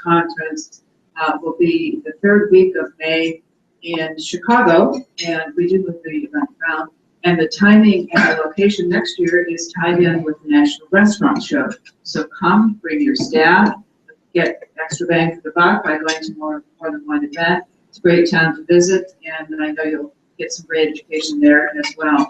conference will be the third week of May in Chicago, and we do move the event around. And the timing and the location next year is tied in with the National Restaurant Show. So come, bring your staff, get extra bang for the buck by going to more than one event. It's a great town to visit, and I know you'll get some great education there as well.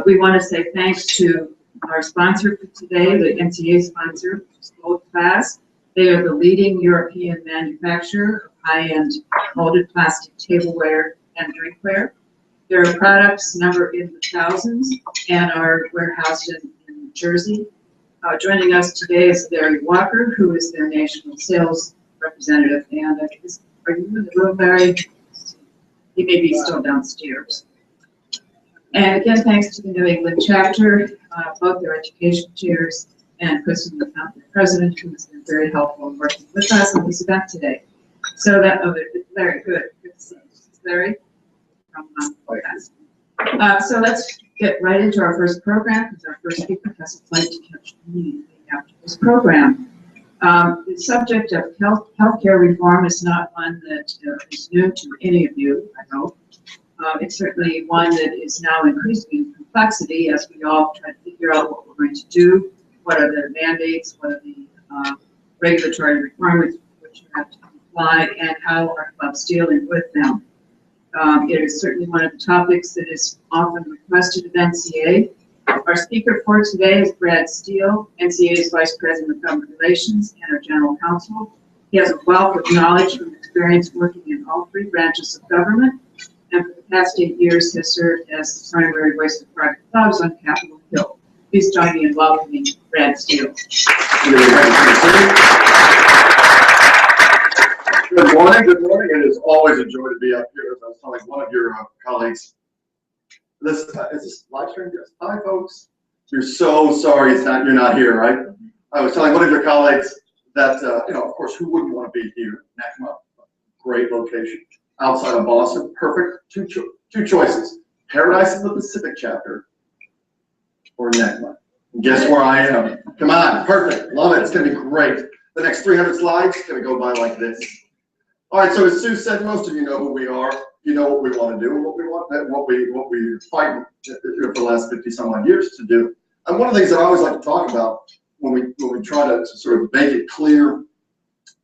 We want to say thanks to our sponsor for today, the NCA sponsor, Gold Class. They are the leading European manufacturer of high-end molded plastic tableware and drinkware. Their products number in the thousands and are warehoused in Jersey. Joining us today is Larry Walker, who is their national sales representative. And are you in the room, Larry? He may be still downstairs. And again, thanks to the New England chapter, both their education chairs and Kristen, the president, who has been very helpful in working with us on this event today. So that, Larry, good to see you. Larry? So let's get right into our first program, because our first speaker has a flight to catch immediately after this program. The subject of healthcare reform is not one that is new to any of you, I hope. It's certainly one that is now increasing in complexity as we all try to figure out what we're going to do, what are the mandates, what are the regulatory requirements which you have to comply, and how are clubs dealing with them. It is certainly one of the topics that is often requested of NCA. Our speaker for today is Brad Steele, NCA's Vice President of Government Relations and our General Counsel. He has a wealth of knowledge and experience working in all three branches of government, and for the past 8 years has served as the primary voice of private clubs on Capitol Hill. Please join me in welcoming Brad Steele. Good morning, good morning. It is always a joy to be up here. As I was telling one of your colleagues, is this live stream? Yes. Hi, folks. You're so sorry you're not here, right? I was telling one of your colleagues that, of course, who wouldn't want to be here? NECMA, great location. Outside of Boston, perfect. Two choices. Paradise in the Pacific chapter or NECMA. Guess where I am? Come on, perfect. Love it. It's going to be great. The next 300 slides is going to go by like this. All right, so as Sue said, most of you know who we are. You know what we want to do, what we fight for the last 50 some odd years to do. And one of the things that I always like to talk about when we try to sort of make it clear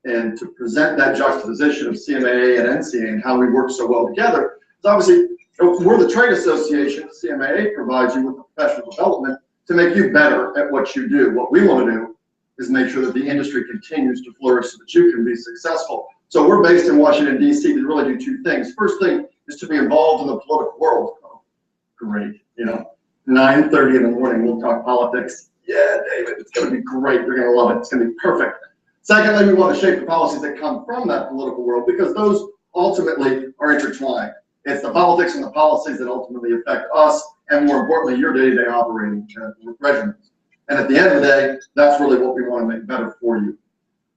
and to present that juxtaposition of CMAA and NCA and how we work so well together is obviously we're the trade association. CMAA provides you with professional development to make you better at what you do. What we want to do is make sure that the industry continues to flourish so that you can be successful. So we're based in Washington, D.C. to really do two things. First thing is to be involved in the political world. Oh, great, 9:30 in the morning, we'll talk politics. Yeah, David, it's going to be great. You're going to love it. It's going to be perfect. Secondly, we want to shape the policies that come from that political world because those ultimately are intertwined. It's the politics and the policies that ultimately affect us and, more importantly, your day-to-day operating regimens. And at the end of the day, that's really what we want to make better for you.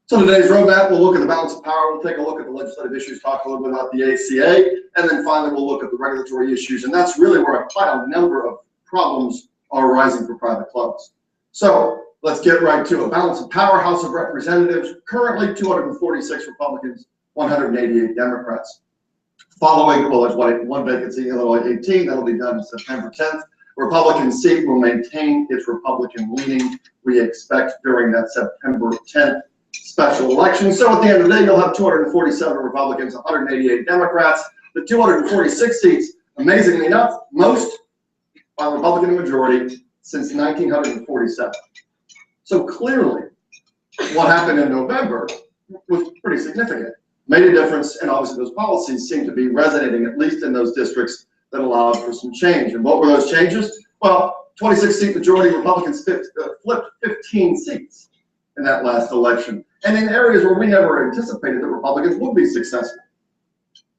So today's roadmap, we'll look at the balance of power, we'll take a look at the legislative issues, talk a little bit about the ACA, and then finally we'll look at the regulatory issues. And that's really where quite a number of problems are arising for private clubs. So let's get right to it. Balance of power, House of Representatives, currently 246 Republicans, 188 Democrats. Following, well, there's one vacancy, Illinois 18, that'll be done September 10th. Republican seat will maintain its Republican leaning, we expect, during that September 10th special election. So at the end of the day, you'll have 247 Republicans, 188 Democrats. The 246 seats, amazingly enough, most by Republican majority since 1947. So clearly, what happened in November was pretty significant. Made a difference, and obviously those policies seem to be resonating, at least in those districts that allowed for some change. And what were those changes? Well, 26-seat majority Republicans flipped 15 seats in that last election, and in areas where we never anticipated that Republicans would be successful,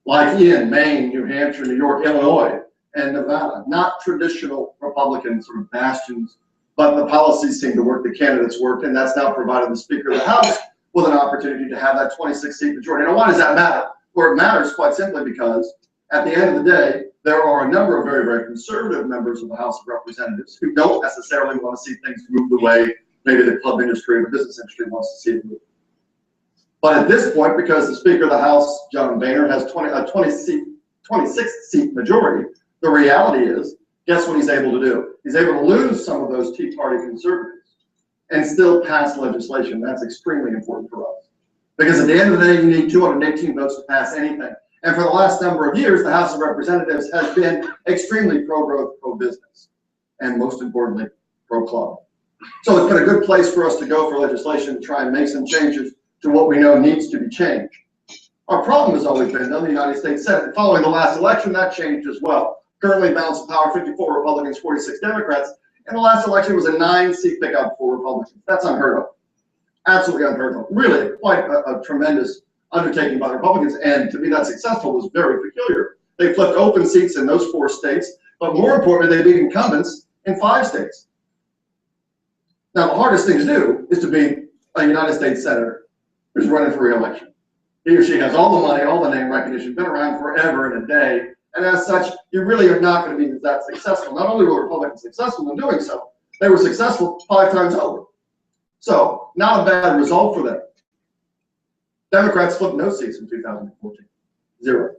like in Maine, New Hampshire, New York, Illinois, and Nevada. Not traditional Republican sort of bastions, but the policies seem to work, the candidates worked, and that's now provided the Speaker of the House with an opportunity to have that 26-seat majority. Now, why does that matter? Well, it matters quite simply because at the end of the day, there are a number of very, very conservative members of the House of Representatives who don't necessarily want to see things move the way maybe the club industry or the business industry wants to see it move. But at this point, because the Speaker of the House, John Boehner, has 26 seat majority, the reality is, guess what he's able to do? He's able to lose some of those Tea Party conservatives and still pass legislation. That's extremely important for us. Because at the end of the day, you need 218 votes to pass anything. And for the last number of years, the House of Representatives has been extremely pro-growth, pro-business, and most importantly, pro-club. So it's been a good place for us to go for legislation to try and make some changes to what we know needs to be changed. Our problem has always been, though, the United States Senate. Following the last election, that changed as well. Currently, balance of power, 54 Republicans, 46 Democrats. And the last election was a 9-seat pickup for Republicans. That's unheard of. Absolutely unheard of. Really, quite a tremendous undertaking by the Republicans. And to be that successful was very peculiar. They flipped open seats in those 4 states, but more importantly, they beat incumbents in 5 states. Now, the hardest thing to do is to be a United States senator who's running for re-election. He or she has all the money, all the name recognition, been around forever and a day, and as such, you really are not going to be that successful. Not only were Republicans successful in doing so, they were successful 5 times over. So, not a bad result for them. Democrats flipped no seats in 2014, 0.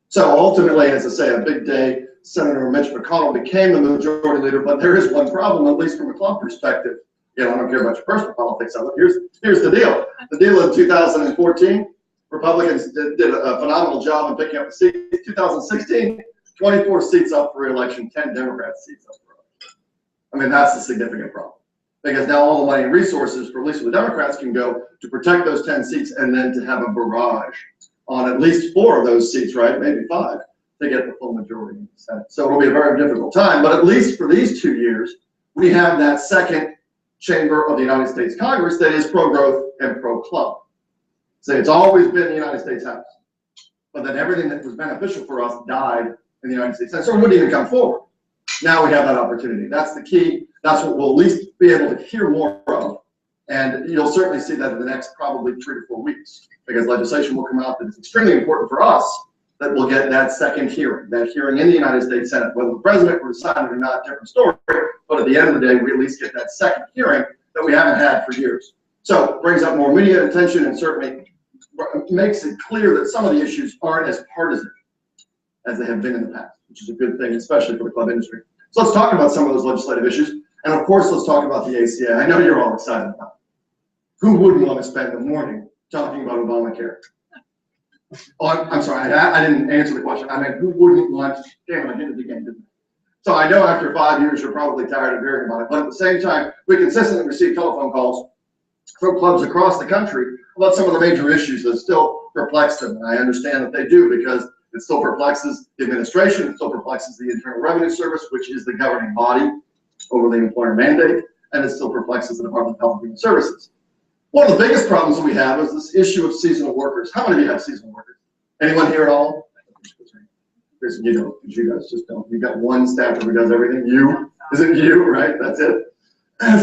So ultimately, as I say, a big day, Senator Mitch McConnell became the majority leader, but there is one problem, at least from a club perspective. You know, I don't care about your personal politics. Here's the deal. The deal in 2014, Republicans did a phenomenal job in picking up the seats. 2016, 24 seats up for re-election, 10 Democrat seats up for re-election. I mean, that's a significant problem. Because now all the money and resources, for at least the Democrats, can go to protect those 10 seats and then to have a barrage on at least 4 of those seats, right? Maybe 5, to get the full majority in the Senate. So it'll be a very difficult time, but at least for these 2 years, we have that second chamber of the United States Congress that is pro-growth and pro-club. So it's always been the United States House, but then everything that was beneficial for us died in the United States Senate, so it wouldn't even come forward. Now we have that opportunity. That's the key. That's what we'll at least be able to hear more of. And you'll certainly see that in the next probably 3 to 4 weeks, because legislation will come out that is extremely important for us, that we'll get that second hearing, that hearing in the United States Senate. Whether the president will decide it or not, different story, but at the end of the day, we at least get that second hearing that we haven't had for years. So it brings up more media attention and certainly makes it clear that some of the issues aren't as partisan as they have been in the past, which is a good thing, especially for the club industry. So let's talk about some of those legislative issues. And of course, let's talk about the NCA. I know you're all excited about it. Who wouldn't want to spend the morning talking about Obamacare? Oh, I'm sorry, I didn't answer the question. I meant, who wouldn't want, damn, I hit it again, didn't I? So I know after 5 years, you're probably tired of hearing about it, but at the same time, we consistently receive telephone calls from clubs across the country about some of the major issues that still perplex them. And I understand that they do, because it still perplexes the administration, it still perplexes the Internal Revenue Service, which is the governing body over the employer mandate, and it still perplexes the Department of Health and Human Services. One of the biggest problems we have is this issue of seasonal workers. How many of you have seasonal workers? Anyone here at all? You don't, because you guys just don't. You've got one staffer who does everything. You? Is it you, right? That's it.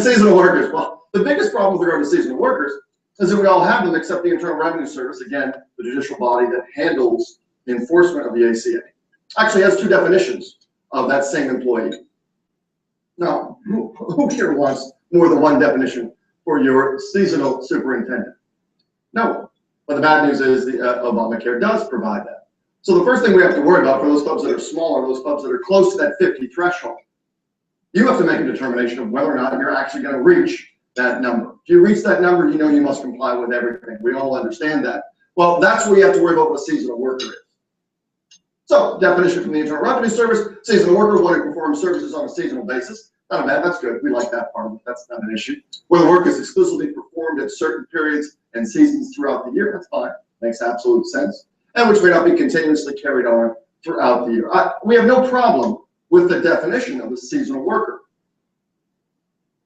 Seasonal workers. Well, the biggest problem with regard to seasonal workers is that we all have them except the Internal Revenue Service, again, the judicial body that handles the enforcement of the ACA. Actually has 2 definitions of that same employee. Now, who here wants more than 1 definition for your seasonal superintendent? No. But the bad news is the Obamacare does provide that. So the first thing we have to worry about for those clubs that are smaller, those clubs that are close to that 50 threshold, you have to make a determination of whether or not you're actually going to reach that number. If you reach that number, you know you must comply with everything. We all understand that. Well, that's where you have to worry about what a seasonal worker is. So, definition from the Internal Revenue Service: seasonal worker, one who performs services on a seasonal basis. Not bad, that's good. We like that part of it. That's not an issue. Where the work is exclusively performed at certain periods and seasons throughout the year, that's fine. Makes absolute sense. And which may not be continuously carried on throughout the year. We have no problem with the definition of a seasonal worker.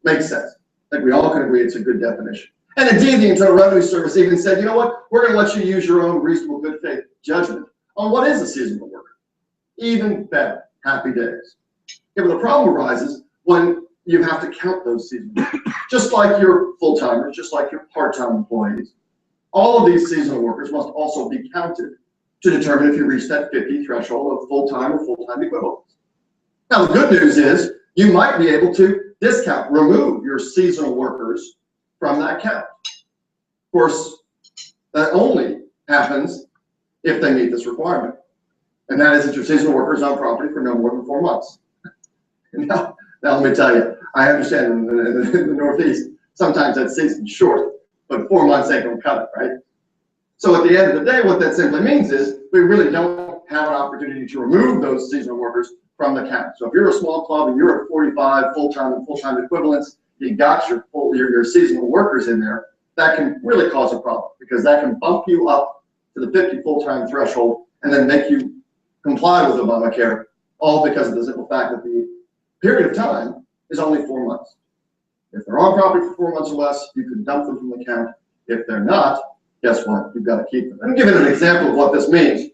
Makes sense. I think we all can agree it's a good definition. And indeed, the Internal Revenue Service even said, you know what, we're going to let you use your own reasonable good faith judgment on what is a seasonal worker. Even better. Happy days. Yeah, but the problem arises when you have to count those seasonal workers. Just like your full-timers, just like your part-time employees, all of these seasonal workers must also be counted to determine if you reach that 50 threshold of full-time or full-time equivalents. Now, the good news is you might be able to remove your seasonal workers from that count. Of course, That only happens if they meet this requirement. And that is that your seasonal worker is on property for no more than 4 months. Now let me tell you, I understand in the Northeast, sometimes that season's short, but 4 months ain't gonna cut it, right? So at the end of the day, what that simply means is we really don't have an opportunity to remove those seasonal workers from the count. So if you're a small club and you're at 45 full-time and full-time equivalents, you got your seasonal workers in there, that can really cause a problem because that can bump you up to the 50 full-time threshold and then make you comply with Obamacare, all because of the simple fact that the period of time is only 4 months. If they're on property for 4 months or less, you can dump them from the count. If they're not, guess what? You've got to keep them. I'm giving an example of what this means.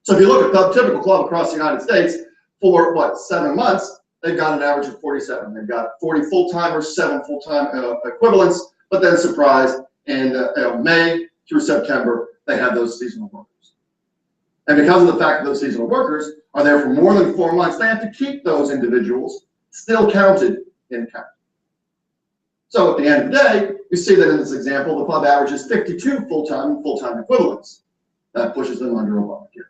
So if you look at the typical club across the United States, for what, 7 months, they've got an average of 47. They've got 40 full-timers, 7 full-time equivalents, but then surprise, in May through September, they have those seasonal workers. And because of the fact that those seasonal workers are there for more than 4 months, they have to keep those individuals still counted in count. So at the end of the day, you see that in this example, the club averages 52 full-time and full-time equivalents. That pushes them under Obamacare.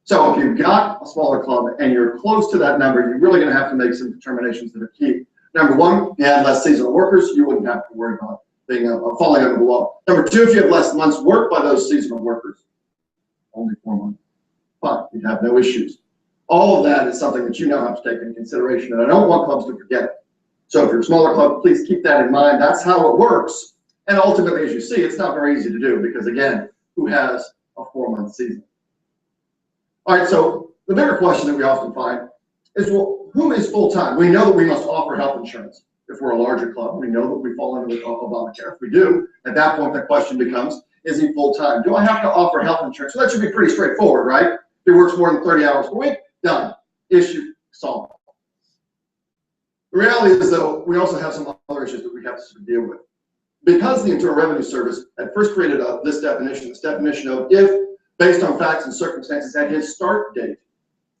So if you've got a smaller club and you're close to that number, you're really going to have to make some determinations that are key. Number one, if you had less seasonal workers, you wouldn't have to worry about being falling under the law. Number two, if you have less months worked by those seasonal workers, only 4 months, fine, you'd have no issues. All of that is something that you now have to take into consideration, and I don't want clubs to forget it. So if you're a smaller club, please keep that in mind. That's how it works. And ultimately, as you see, it's not very easy to do because, again, who has a 4-month season? All right, so the bigger question that we often find is, well, who is full-time? We know that we must offer health insurance. If we're a larger club, we know that we fall under Obamacare. If we do, at that point, the question becomes, is he full-time? Do I have to offer health insurance? So that should be pretty straightforward, right? If he works more than 30 hours per week, done. Issue solved. The reality is, though, we also have some other issues that we have to deal with. Because the Internal Revenue Service had first created this definition of if, based on facts and circumstances at his start date,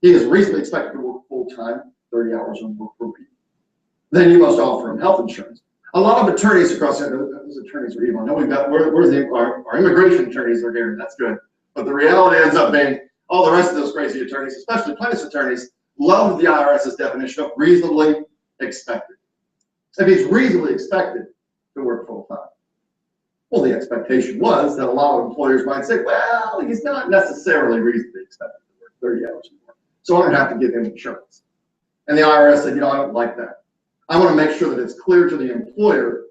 he is reasonably expected to work full-time, 30 hours or more per week, then you must offer him health insurance. A lot of attorneys across those attorneys are evil. I know we've got, our immigration attorneys are here, that's good. But the reality ends up being all the rest of those crazy attorneys, especially plaintiffs' attorneys, love the IRS's definition of reasonably expected. If he's reasonably expected to work full-time. Well, the expectation was that a lot of employers might say, well, he's not necessarily reasonably expected to work 30 hours or more, so I'm going to have to give him insurance. And the IRS said, I don't like that. I want to make sure that it's clear to the employer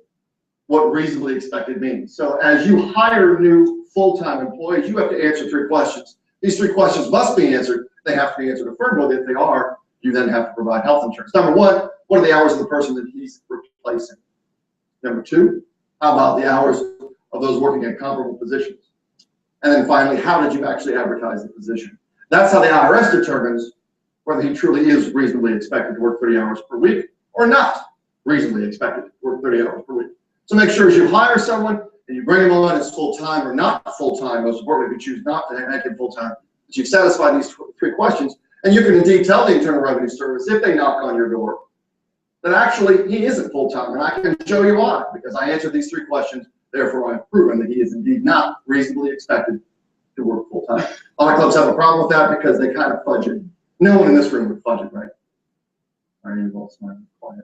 what reasonably expected means. So as you hire new full-time employees, you have to answer 3 questions. These 3 questions must be answered. They have to be answered affirmatively. If they are, you then have to provide health insurance. Number 1, what are the hours of the person that he's replacing? Number 2, how about the hours of those working in comparable positions? And then finally, how did you actually advertise the position? That's how the IRS determines whether he truly is reasonably expected to work 30 hours per week or not reasonably expected to work 30 hours per week. So make sure as you hire someone and you bring him on as full-time or not full-time, most importantly, if you choose not to make him full-time, that you've satisfied these 3 questions, and you can indeed tell the Internal Revenue Service if they knock on your door that actually he isn't full-time, and I can show you why, because I answered these 3 questions, therefore I've proven that he is indeed not reasonably expected to work full-time. A lot of clubs have a problem with that because they kind of fudge it. No one in this room would fudge it, right? Are you both smart and quiet?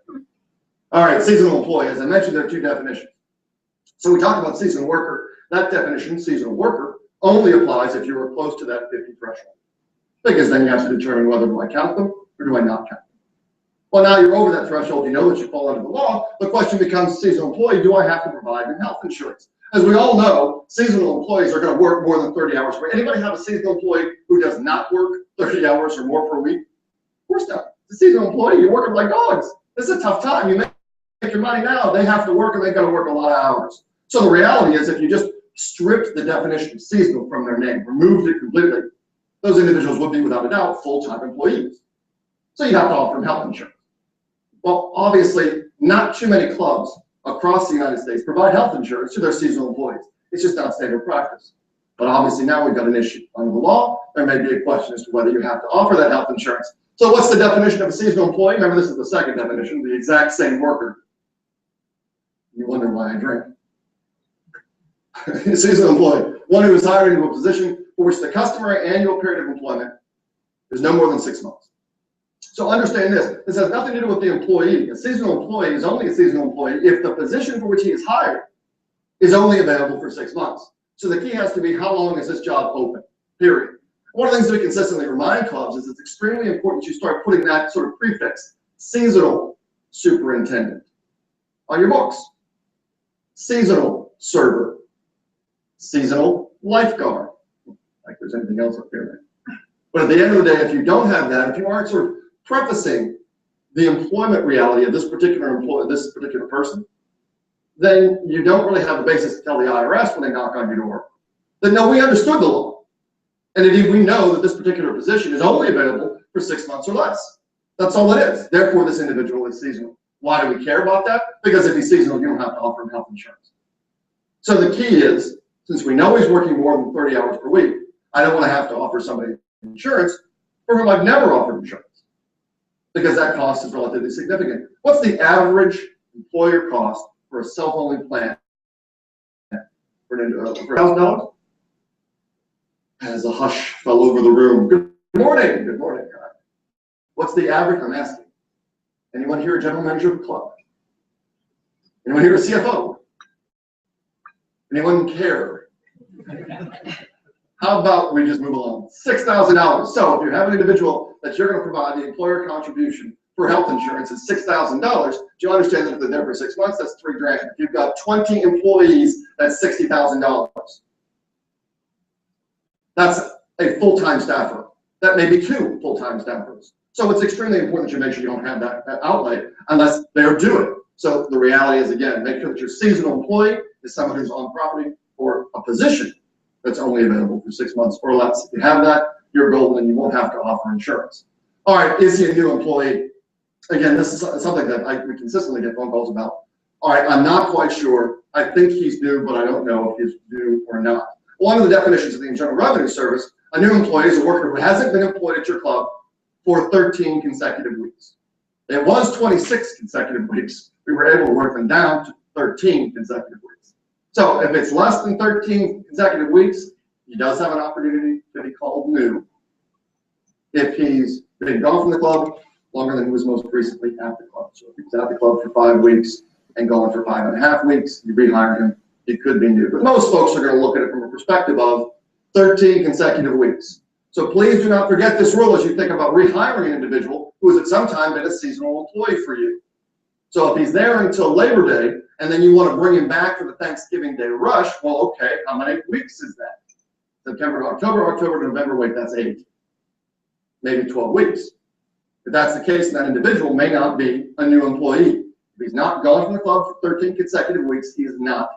All right, seasonal employee. As I mentioned, there are 2 definitions. So we talk about seasonal worker. That definition, seasonal worker, only applies if you are close to that 50 threshold. Because then you have to determine whether do I count them or do I not count them. Well, now you're over that threshold, you know that you fall under the law. The question becomes, seasonal employee, do I have to provide them health insurance? As we all know, seasonal employees are going to work more than 30 hours per week. Anybody have a seasonal employee who does not work 30 hours or more per week? Of course not. It's a seasonal employee, you're working like dogs. This is a tough time. You make your money now, they have to work and they've got to work a lot of hours. So the reality is, if you just stripped the definition of seasonal from their name, removed it completely, those individuals would be, without a doubt, full-time employees. So you have to offer them health insurance. Well, obviously, not too many clubs across the United States provide health insurance to their seasonal employees. It's just not standard practice. But obviously now we've got an issue. Under the law, there may be a question as to whether you have to offer that health insurance. So what's the definition of a seasonal employee? Remember, this is the second definition, the exact same worker. You wonder why I drink. seasonal employee, one who is hired into a position for which the customary annual period of employment is no more than 6 months. So understand this has nothing to do with the employee. A seasonal employee is only a seasonal employee if the position for which he is hired is only available for 6 months. So the key has to be, how long is this job open, period. One of the things that we consistently remind clubs is it's extremely important you start putting that sort of prefix, seasonal superintendent, on your books. Seasonal server, seasonal lifeguard, like there's anything else up here. But at the end of the day, if you don't have that, if you aren't sort of prefacing the employment reality of this particular person, then you don't really have a basis to tell the IRS when they knock on your door that no, we understood the law. And indeed, we know that this particular position is only available for 6 months or less. That's all it is. Therefore, this individual is seasonal. Why do we care about that? Because if he's seasonal, you don't have to offer him health insurance. So the key is, since we know he's working more than 30 hours per week, I don't want to have to offer somebody insurance for whom I've never offered insurance, because that cost is relatively significant. What's the average employer cost for a self-only plan for $1,000? As a hush fell over the room. Good morning. Good morning. What's the average? I'm asking. Anyone here a general manager of a club? Anyone here a CFO? Anyone care? How about we just move along? $6,000. So if you have an individual that you're going to provide the employer contribution for health insurance is $6,000, do you understand that if they're there for 6 months, that's $3,000. If you've got 20 employees, that's $60,000. That's a full-time staffer. That may be 2 full-time staffers. So it's extremely important that you make sure you don't have that outlay unless they're due it. So the reality is, again, make sure that your seasonal employee is someone who's on property for a position that's only available for 6 months or less. If you have that, you're golden and you won't have to offer insurance. All right, is he a new employee? Again, this is something that we consistently get phone calls about. All right, I'm not quite sure. I think he's new, but I don't know if he's new or not. One of the definitions of the Internal Revenue Service, a new employee is a worker who hasn't been employed at your club for 13 consecutive weeks. It was 26 consecutive weeks. We were able to work them down to 13 consecutive weeks. So if it's less than 13 consecutive weeks, he does have an opportunity to be called new. If he's been gone from the club longer than he was most recently at the club. So if he was at the club for 5 weeks and gone for 5.5 weeks, you rehire him, he could be new. But most folks are going to look at it from a perspective of 13 consecutive weeks. So please do not forget this rule as you think about rehiring an individual who has at some time been a seasonal employee for you. So if he's there until Labor Day, and then you want to bring him back for the Thanksgiving Day rush, well, okay, how many weeks is that? September to October, October to November, wait, that's 8. Maybe 12 weeks. If that's the case, that individual may not be a new employee. If he's not gone from the club for 13 consecutive weeks, he is not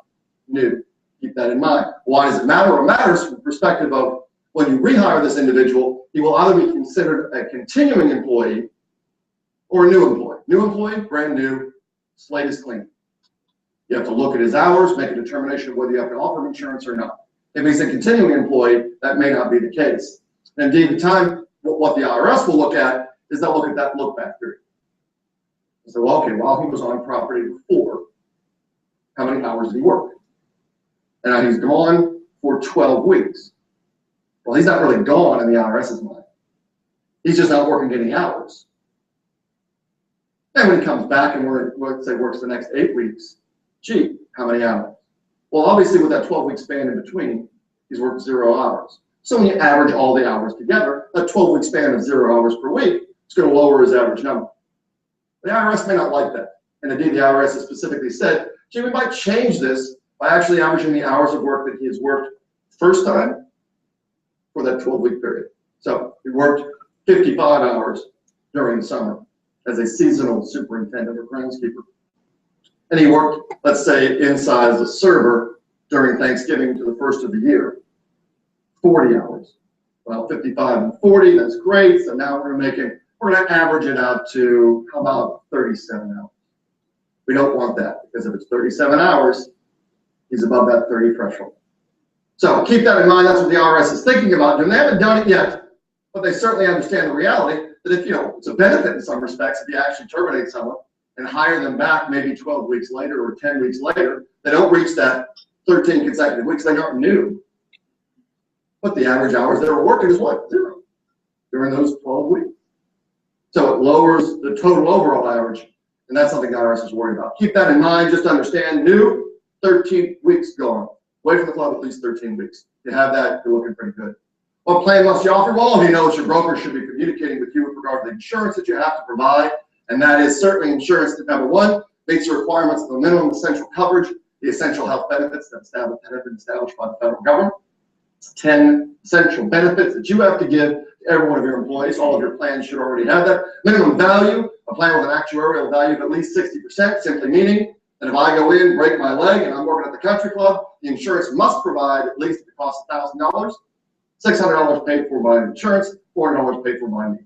new. Keep that in mind. Why does it matter? It matters from the perspective of when you rehire this individual, he will either be considered a continuing employee or a new employee. New employee, brand new, slate is clean. You have to look at his hours, make a determination of whether you have to offer him insurance or not. If he's a continuing employee, that may not be the case. And indeed, what the IRS will look at is they'll look at that look-back period. So, well, okay, while he was on property before, how many hours did he work? And now he's gone for 12 weeks. Well, he's not really gone in the IRS's mind. He's just not working any hours. And when he comes back and let's say works the next 8 weeks, gee, how many hours? Well, obviously with that 12-week span in between, he's worked 0 hours. So when you average all the hours together, that 12-week span of 0 hours per week is going to lower his average number. The IRS may not like that. And indeed, the IRS has specifically said, gee, we might change this by actually averaging the hours of work that he has worked first time for that 12-week period. So he worked 55 hours during the summer as a seasonal superintendent or groundskeeper. And he worked, let's say, inside as a server during Thanksgiving to the first of the year, 40 hours. Well, 55 and 40, that's great. So now we're going to average it out to, how about 37 hours? We don't want that, because if it's 37 hours, he's above that 30 threshold. So keep that in mind. That's what the IRS is thinking about doing. They haven't done it yet, but they certainly understand the reality that if, it's a benefit in some respects if you actually terminate someone and hire them back maybe 12 weeks later or 10 weeks later, they don't reach that 13 consecutive weeks. They aren't new. But the average hours they were working is what? 0 during those 12 weeks. So it lowers the total overall average, and that's something the IRS is worried about. Keep that in mind. Just understand, new, 13 weeks gone. Away from the club at least 13 weeks. If you have that, you're looking pretty good. What plan must you offer? Well, all of you know that your broker should be communicating with you with regard to the insurance that you have to provide, and that is certainly insurance that, number one, meets the requirements of the minimum essential coverage, the essential health benefits that have been established by the federal government. 10 essential benefits that you have to give to every one of your employees. All of your plans should already have that. Minimum value, a plan with an actuarial value of at least 60%, simply meaning that if I go in, break my leg, and I'm working at the country club, the insurance must provide at least the cost of $1,000, $600 paid for by insurance, $400 paid for by me.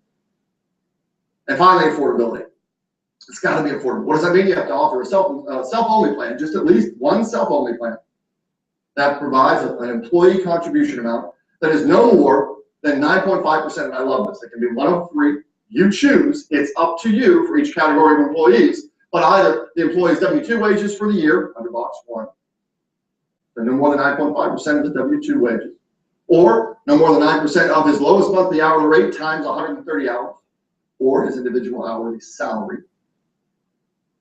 And finally, affordability. It's got to be affordable. What does that mean? You have to offer a self-only plan, just at least one self-only plan that provides an employee contribution amount that is no more than 9.5%. And I love this. It can be one of three. You choose. It's up to you for each category of employees. But either the employee's W-2 wages for the year under box 1, so no more than 9.5% of the W-2 wages, or no more than 9% of his lowest monthly hourly rate times 130 hours, or his individual hourly salary,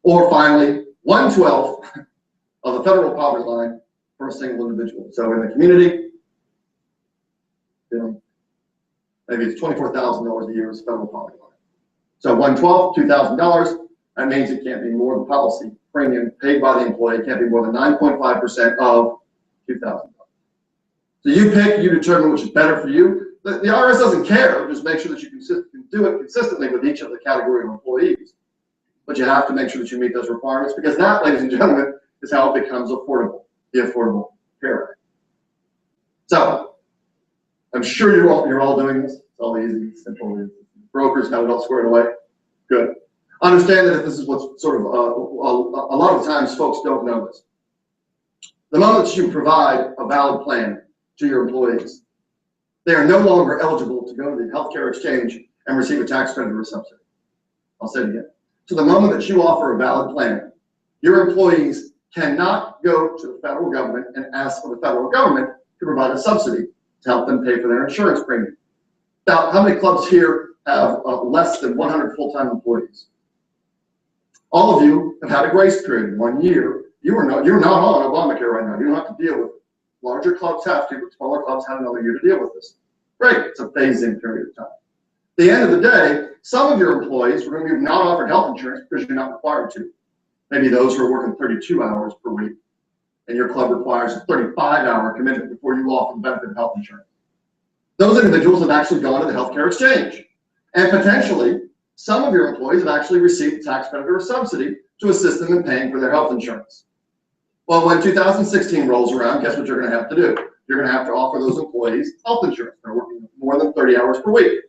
or finally 1/12 of the federal poverty line for a single individual. So in the community, you know, maybe it's $24,000 a year is federal poverty line. So 1/12, $2,000. That means it can't be more than policy premium paid by the employee. It can't be more than 9.5% of $2,000. So you pick, you determine which is better for you. The IRS doesn't care. Just make sure that you can do it consistently with each of the category of employees. But you have to make sure that you meet those requirements, because that, ladies and gentlemen, is how it becomes affordable, the Affordable Care Act. So I'm sure you're all doing this. It's all easy, simple. Brokers got it all squared away. Good. Understand that if this is what's sort of a lot of times folks don't know this. The moment that you provide a valid plan to your employees, they are no longer eligible to go to the healthcare exchange and receive a tax credit or a subsidy. I'll say it again. So the moment that you offer a valid plan, your employees cannot go to the federal government and ask for the federal government to provide a subsidy to help them pay for their insurance premium. Now, how many clubs here have less than 100 full-time employees? All of you have had a grace period, 1 year. You're not on Obamacare right now. You don't have to deal with it. Larger clubs have to, but smaller clubs have another year to deal with this. Great, it's a phase-in period of time. At the end of the day, some of your employees are going to be not offered health insurance because you're not required to. Maybe those who are working 32 hours per week, and your club requires a 35-hour commitment before you offer the benefit of health insurance. Those individuals have actually gone to the healthcare exchange, and potentially some of your employees have actually received a tax credit or a subsidy to assist them in paying for their health insurance. Well, when 2016 rolls around, guess what you're going to have to do? You're going to have to offer those employees health insurance. They're working more than 30 hours per week.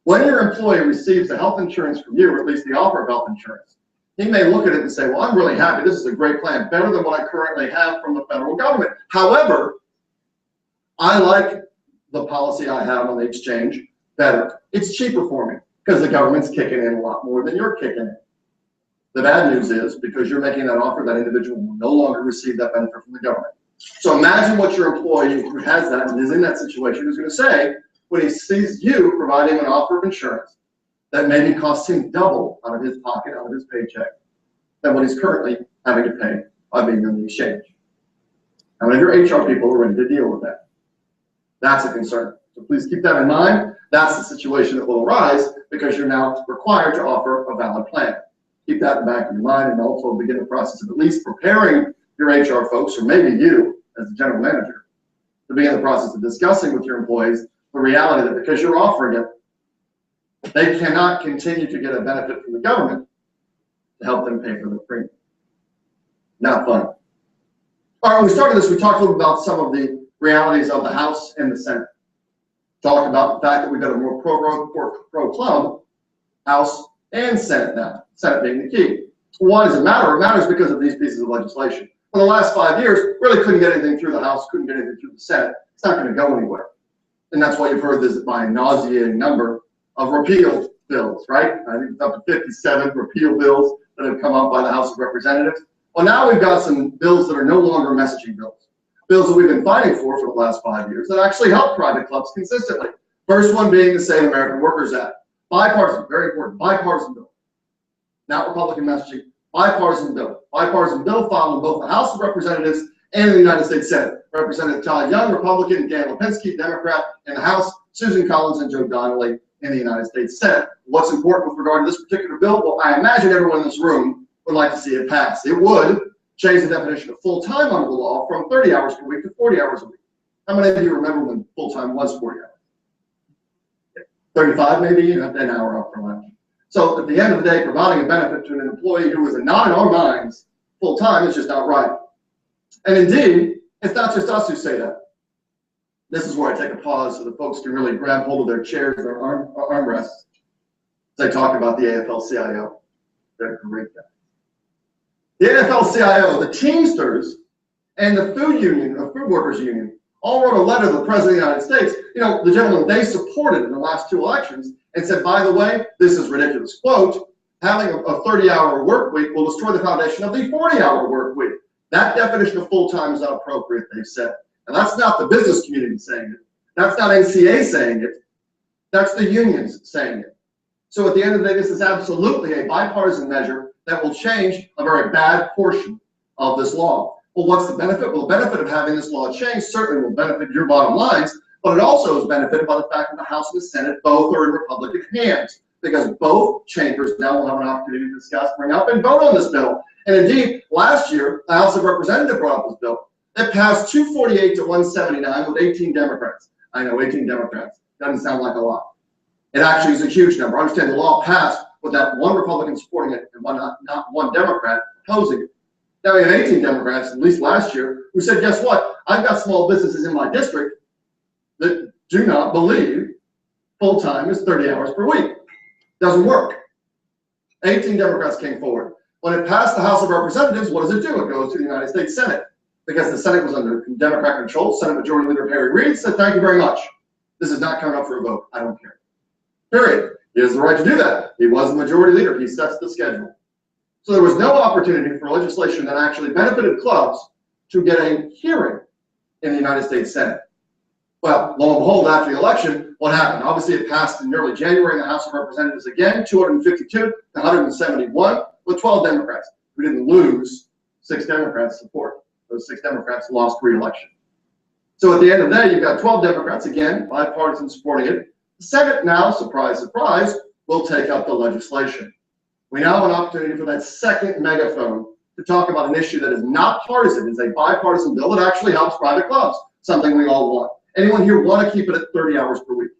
When your employee receives the health insurance from you, or at least the offer of health insurance, he may look at it and say, well, I'm really happy. This is a great plan, better than what I currently have from the federal government. However, I like the policy I have on the exchange better. It's cheaper for me because the government's kicking in a lot more than you're kicking in. The bad news is, because you're making that offer, that individual will no longer receive that benefit from the government. So imagine what your employee who has that and is in that situation is going to say when he sees you providing an offer of insurance that maybe costs him double out of his pocket, out of his paycheck, than what he's currently having to pay by being on the exchange. How many of your HR people are ready to deal with that? That's a concern. So please keep that in mind. That's the situation that will arise because you're now required to offer a valid plan. Keep that in the back of your mind, and also begin the process of at least preparing your HR folks, or maybe you as the general manager, to begin the process of discussing with your employees the reality that because you're offering it, they cannot continue to get a benefit from the government to help them pay for the premium. Not fun. All right, when we started this, we talked a little about some of the realities of the House and the Senate. Talked about the fact that we've got a more pro-club House and Senate now, Senate being the key. Why does it matter? It matters because of these pieces of legislation. For the last 5 years, really couldn't get anything through the House, couldn't get anything through the Senate. It's not going to go anywhere. And that's why you've heard this by a nauseating number of repeal bills, right? I think it's up to 57 repeal bills that have come up by the House of Representatives. Well, now we've got some bills that are no longer messaging bills. bills that we've been fighting for the last 5 years that actually help private clubs consistently. First one being the Save American Workers Act. Bipartisan, very important, bipartisan bill. Not Republican messaging, bipartisan bill. Bipartisan bill filed in both the House of Representatives and in the United States Senate. Representative Todd Young, Republican, Dan Lipinski, Democrat in the House, Susan Collins and Joe Donnelly in the United States Senate. What's important with regard to this particular bill? Well, I imagine everyone in this room would like to see it pass. It would change the definition of full-time under the law from 30 hours per week to 40 hours a week. How many of you remember when full-time was 40 hours? 35 maybe, an hour up for lunch. So at the end of the day, providing a benefit to an employee who is not in our minds full-time is just not right. And indeed, it's not just us who say that. This is where I take a pause so the folks can really grab hold of their chairs, their armrests, as I talk about the AFL-CIO. They're great guys. The AFL-CIO, the Teamsters, and the Food Workers Union all wrote a letter to the President of the United States. You know, the gentleman they supported in the last 2 elections and said, by the way, this is ridiculous. Quote, having a 30-hour work week will destroy the foundation of the 40-hour work week. That definition of full-time is not appropriate, they've said. And that's not the business community saying it. That's not NCA saying it. That's the unions saying it. So at the end of the day, this is absolutely a bipartisan measure that will change a very bad portion of this law. Well, what's the benefit? Well, the benefit of having this law changed certainly will benefit your bottom lines, but it also is benefited by the fact that the House and the Senate both are in Republican hands, because both chambers now will have an opportunity to discuss, bring up, and vote on this bill. And indeed, last year, the House of Representatives brought up this bill. It passed 248 to 179 with 18 Democrats. I know, 18 Democrats. Doesn't sound like a lot. It actually is a huge number. I understand the law passed with that one Republican supporting it and not one Democrat opposing it. Now we have 18 Democrats, at least last year, who said, guess what? I've got small businesses in my district that do not believe full-time is 30 hours per week. Doesn't work. 18 Democrats came forward. When it passed the House of Representatives, what does it do? It goes to the United States Senate. Because the Senate was under Democrat control, Senate Majority Leader Harry Reid said, thank you very much. This is not coming up for a vote. I don't care. Period. He has the right to do that. He was the majority leader. He sets the schedule. So there was no opportunity for legislation that actually benefited clubs to get a hearing in the United States Senate. Well, lo and behold, after the election, what happened? Obviously, it passed in early January in the House of Representatives again, 252 to 171, with 12 Democrats. We didn't lose 6 Democrats' support. Those 6 Democrats lost re-election. So at the end of the day, you've got 12 Democrats again, bipartisan, supporting it. The Senate now, surprise, surprise, will take up the legislation. We now have an opportunity for that second megaphone to talk about an issue that is not partisan. It's a bipartisan bill that actually helps private clubs, something we all want. Anyone here want to keep it at 30 hours per week?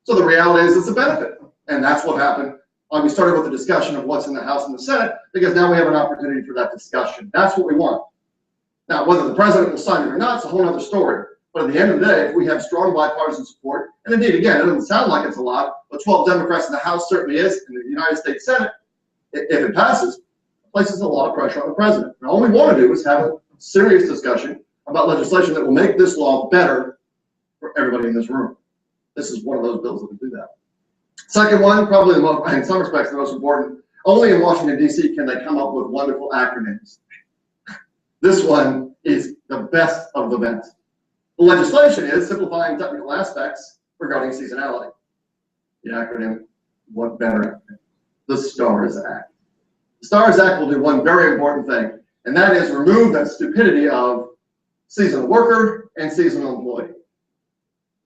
So the reality is it's a benefit. And that's what happened. We started with the discussion of what's in the House and the Senate, because now we have an opportunity for that discussion. That's what we want. Now, whether the president will sign it or not, it's a whole other story. But at the end of the day, if we have strong bipartisan support, and indeed, again, it doesn't sound like it's a lot, but 12 Democrats in the House certainly is, in the United States Senate, if it passes, it places a lot of pressure on the president. And all we want to do is have a serious discussion about legislation that will make this law better for everybody in this room. This is one of those bills that will do that. Second one, probably the most, in some respects, the most important. Only in Washington, D.C. can they come up with wonderful acronyms. This one is the best of the best. The legislation is simplifying technical aspects regarding seasonality. The acronym, what better acronym? The STARS Act. The STARS Act will do one very important thing, and that is remove that stupidity of seasonal worker and seasonal employee.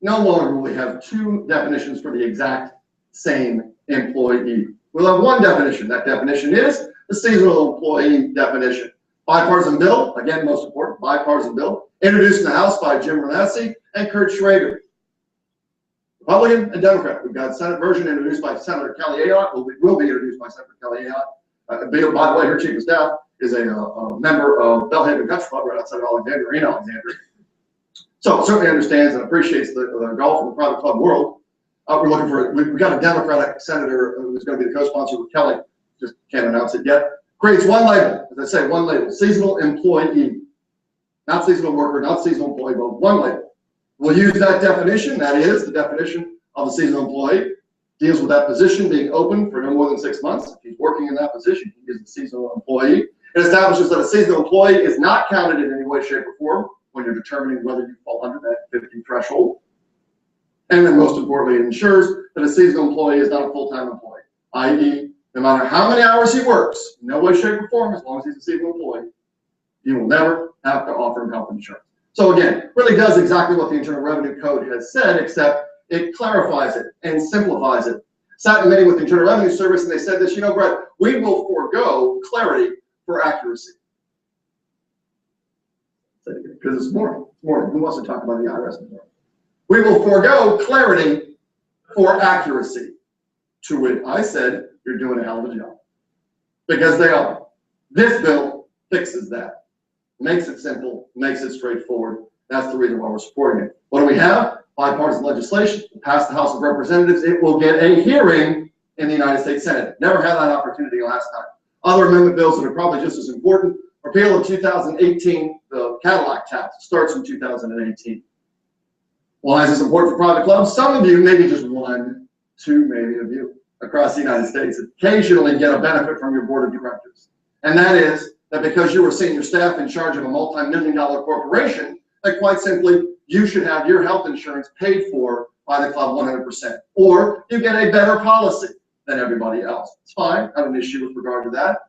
No longer will we have 2 definitions for the exact same employee. We'll have one definition. That definition is the seasonal employee definition. Bipartisan bill, again, most important, bipartisan bill, introduced in the House by Jim Renacci and Kurt Schrader. Republican and Democrat. We've got Senate version introduced by Senator Kelly Ayotte. Well, will be introduced by Senator Kelly Ayotte. By the way, her chief of staff is a member of Belhaven Country Club right outside of Alexandria, in Alexandria. So certainly understands and appreciates the golf and the private club world. We're looking for, we've got a Democratic senator who's going to be the co-sponsor with Kelly, just can't announce it yet. Creates one label, as I say, one label, seasonal employee. Not seasonal worker, not seasonal employee, but one label. We'll use that definition, that is the definition of a seasonal employee, deals with that position being open for no more than 6 months. If he's working in that position, he is a seasonal employee. It establishes that a seasonal employee is not counted in any way, shape, or form when you're determining whether you fall under that 50 threshold. And then most importantly, it ensures that a seasonal employee is not a full-time employee, i.e., no matter how many hours he works, in no way, shape, or form, as long as he's a seasonal employee, you will never have to offer him health insurance. So again, really does exactly what the Internal Revenue Code has said, except it clarifies it and simplifies it. Sat in a meeting with the Internal Revenue Service and they said this, you know, Brett, we will forego clarity for accuracy. Because it's morning. Who wants to talk about the IRS more? We will forego clarity for accuracy. To which I said, you're doing a hell of a job. Because they are. This bill fixes that. Makes it simple, makes it straightforward. That's the reason why we're supporting it. What do we have? Bipartisan legislation. It passed the House of Representatives. It will get a hearing in the United States Senate. Never had that opportunity last time. Other amendment bills that are probably just as important. Repeal of 2018, the Cadillac tax starts in 2018. Why is this important for private clubs? Some of you, maybe just one, two maybe of you across the United States, occasionally get a benefit from your board of directors. And that is that because you were senior staff in charge of a multi-million-dollar corporation, that quite simply, you should have your health insurance paid for by the club 100%. Or you get a better policy than everybody else. It's fine, I have an issue with regard to that.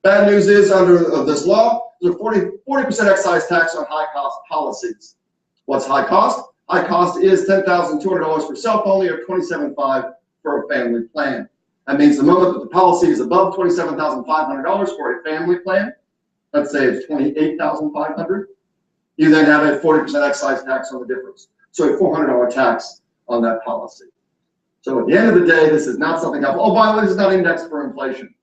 Bad news is, under this law, there's a 40% excise tax on high-cost policies. What's high cost? High cost is $10,200 for self-only or $27,500 for a family plan. That means the moment that the policy is above $27,500 for a family plan, let's say it's $28,500, you then have a 40% excise tax on the difference. So a $400 tax on that policy. So at the end of the day, this is not something else. Oh, by the way, this is not indexed for inflation.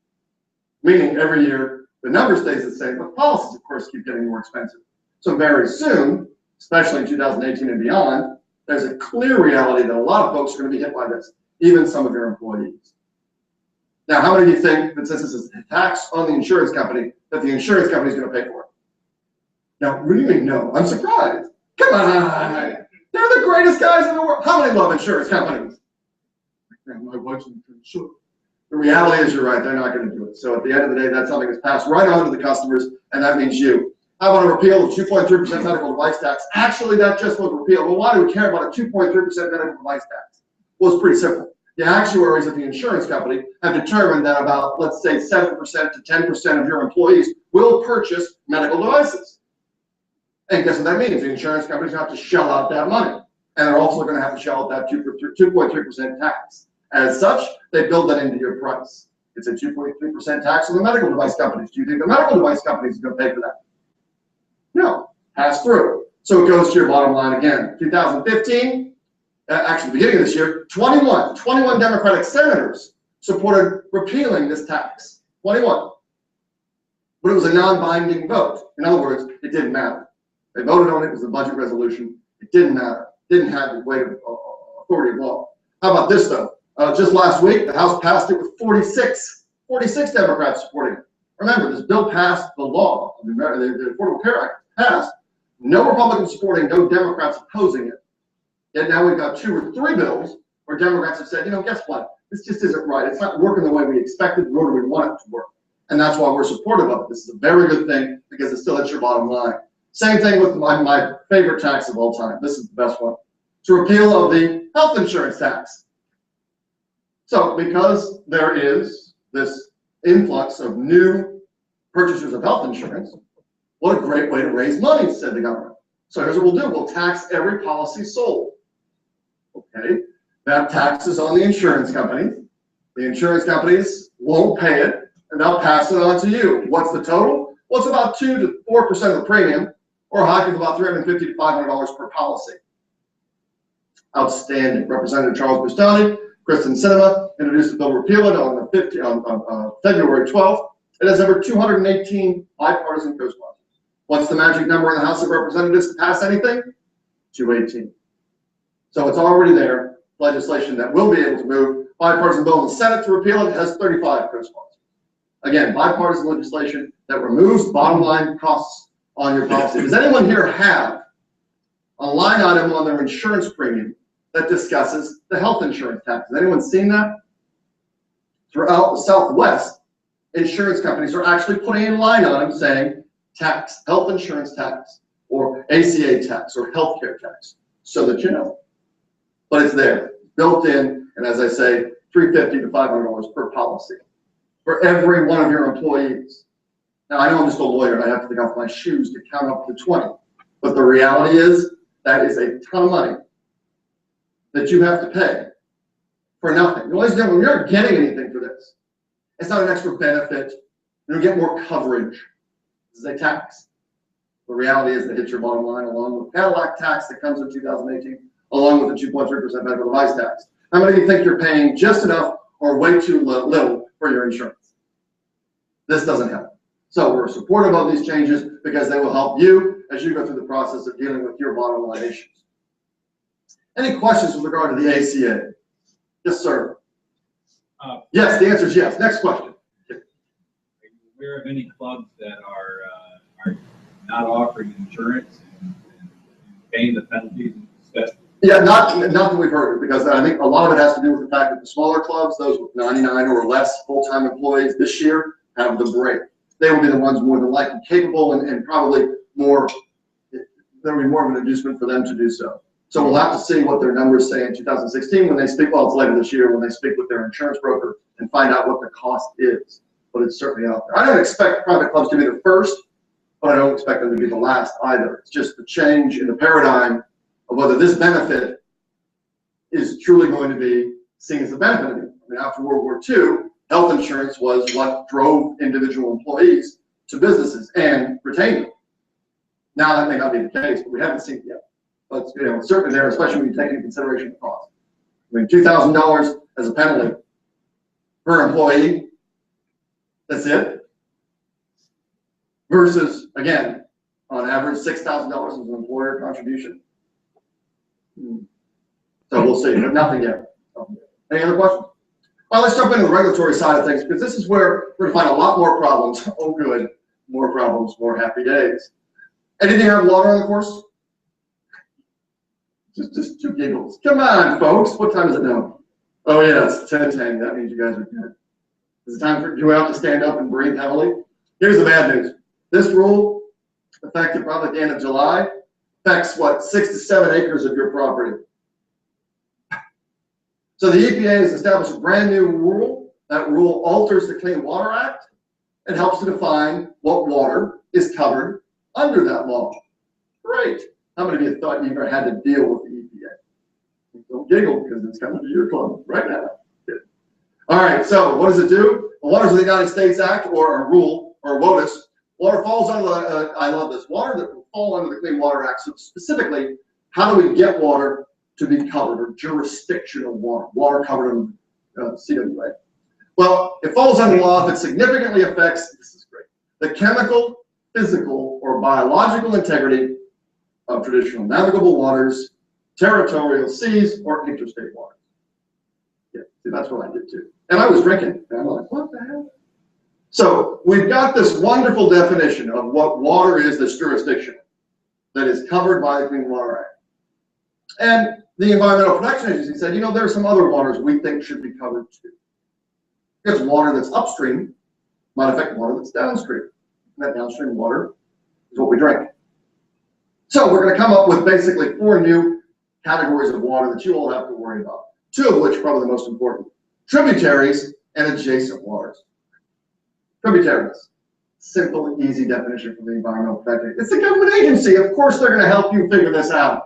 Meaning every year, the number stays the same, but policies, of course, keep getting more expensive. So very soon, especially in 2018 and beyond, there's a clear reality that a lot of folks are going to be hit by this, even some of your employees. Now, how many of you think that since this is a tax on the insurance company, that the insurance company is going to pay for it? Now, really, no. I'm surprised. Come on. They're the greatest guys in the world. How many love insurance companies? My wife's insurance. The reality is, you're right, they're not going to do it. So at the end of the day, that's something that's passed right on to the customers, and that means you. How about a repeal of 2.3% medical device tax? Actually, that just was repealed. Well, why do we care about a 2.3% medical device tax? Well, it's pretty simple. The actuaries of the insurance company have determined that about, let's say, 7% to 10% of your employees will purchase medical devices. And guess what that means? The insurance companies have to shell out that money. And they're also going to have to shell out that 2.3% tax. As such, they build that into your price. It's a 2.3% tax on the medical device companies. Do you think the medical device companies are going to pay for that? No, pass through. So it goes to your bottom line again. 2015, actually beginning of this year, 21 Democratic senators supported repealing this tax. 21. But it was a non-binding vote. In other words, it didn't matter. They voted on it, it was a budget resolution. It didn't matter. It didn't have the weight of authority of law. How about this though? Just last week, the House passed it with 46 Democrats supporting it. Remember, this bill passed the law, the Affordable Care Act passed. No Republicans supporting, no Democrats opposing it. Yet now we've got 2 or 3 bills where Democrats have said, you know, guess what? This just isn't right. It's not working the way we expected, nor do we want it to work. And that's why we're supportive of it. This is a very good thing because it still hits your bottom line. Same thing with my favorite tax of all time. This is the best one. It's a repeal of the health insurance tax. So because there is this influx of new purchasers of health insurance, what a great way to raise money, said the government. So here's what we'll do. We'll tax every policy sold. Okay, that tax is on the insurance companies. The insurance companies won't pay it, and they'll pass it on to you. What's the total? Well, it's about 2 to 4% of the premium, or a hike of about $350 to $500 per policy. Outstanding. Representative Charles Bustani, Kristen Sinema introduced the bill to repeal it on February 12th. It has over 218 bipartisan co-sponsors. What's the magic number in the House of Representatives to pass anything? 218. So it's already there. Legislation that will be able to move. Bipartisan bill in the Senate to repeal it has 35 co-sponsors. Again, bipartisan legislation that removes bottom line costs on your policy. Does anyone here have a line item on their insurance premium that discusses the health insurance tax? Has anyone seen that? Throughout the Southwest, insurance companies are actually putting a line on them saying tax, health insurance tax, or ACA tax, or healthcare tax, so that you know. But it's there, built in, and as I say, $350 to $500 per policy for every one of your employees. Now, I know I'm just a lawyer and I have to take off my shoes to count up to 20, but the reality is that is a ton of money that you have to pay for nothing. You're not getting anything for this. It's not an extra benefit. You don't get more coverage. This is a tax. The reality is that hits your bottom line along with Cadillac tax that comes in 2018, along with the 2.3% medical device tax. How many of you think you're paying just enough or way too little for your insurance? This doesn't happen. So we're supportive of these changes because they will help you as you go through the process of dealing with your bottom line issues. Any questions with regard to the ACA? Yes, sir. Yes, the answer is yes. Next question. Are you aware of any clubs that are not offering insurance and paying the penalties instead? Yeah, not that we've heard, because I think a lot of it has to do with the fact that the smaller clubs, those with 99 or less full-time employees this year, have the break. They will be the ones more than likely capable and probably more, there will be more of an inducement for them to do so. So we'll have to see what their numbers say in 2016 when they speak, well, it's later this year, when they speak with their insurance broker and find out what the cost is. But it's certainly out there. I don't expect private clubs to be the first, but I don't expect them to be the last either. It's just the change in the paradigm of whether this benefit is truly going to be seen as a benefit. I mean, after World War II, health insurance was what drove individual employees to businesses and retained them. Now that may not be the case, but we haven't seen it yet. But certainly there, especially when you take into consideration the cost. I mean, $2,000 as a penalty per employee, that's it. Versus, again, on average, $6,000 as an employer contribution. So we'll see, but nothing yet. Any other questions? Well, let's jump into the regulatory side of things, because this is where we're going to find a lot more problems. Oh, good. More problems, more happy days. Anything have water on the course? Just two giggles. Come on, folks. What time is it now? Oh, yeah, it's 10:10. That means you guys are good. Is it time for you have to stand up and breathe heavily? Here's the bad news. This rule, effective probably at the end of July, affects, what, 6 to 7 acres of your property. So the EPA has established a brand new rule. That rule alters the Clean Water Act and helps to define what water is covered under that law. Great. How many of you thought you ever had to deal with the EPA? Don't giggle, because it's coming to your club right now. Good. All right, so what does it do? The Waters of the United States Act, or a rule, or WOTUS, water falls under the, I love this, water that will fall under the Clean Water Act. So specifically, how do we get water to be covered, or jurisdictional water, water covered in CWA? Well, it falls under law if it significantly affects, this is great, the chemical, physical, or biological integrity of traditional navigable waters, territorial seas, or interstate waters. Yeah, see, that's what I did too. And I was drinking, and I'm like, what the hell? So we've got this wonderful definition of what water is that's jurisdictional, that is covered by the Clean Water Act. And the Environmental Protection Agency said, there are some other waters we think should be covered too. There's water that's upstream, might affect water that's downstream. And that downstream water is what we drink. So we're going to come up with basically 4 new categories of water that you all have to worry about. 2 of which are probably the most important. Tributaries and adjacent waters. Tributaries. Simple, easy definition from the Environmental Protection Agency. It's a government agency. Of course they're going to help you figure this out.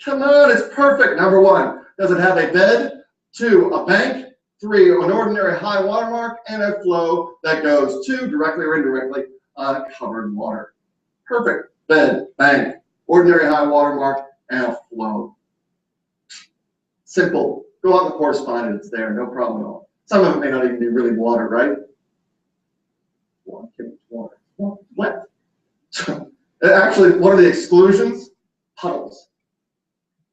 Come on, it's perfect. Number 1, does it have a bed? 2, a bank? 3, an ordinary high water mark, and a flow that goes to, directly or indirectly, covered water. Perfect. Bed, bank, ordinary high water mark, and a flow. Simple. Go out in the course, find it. It's there. No problem at all. Some of it may not even be really water, right? Water. What? Actually, one of the exclusions, puddles.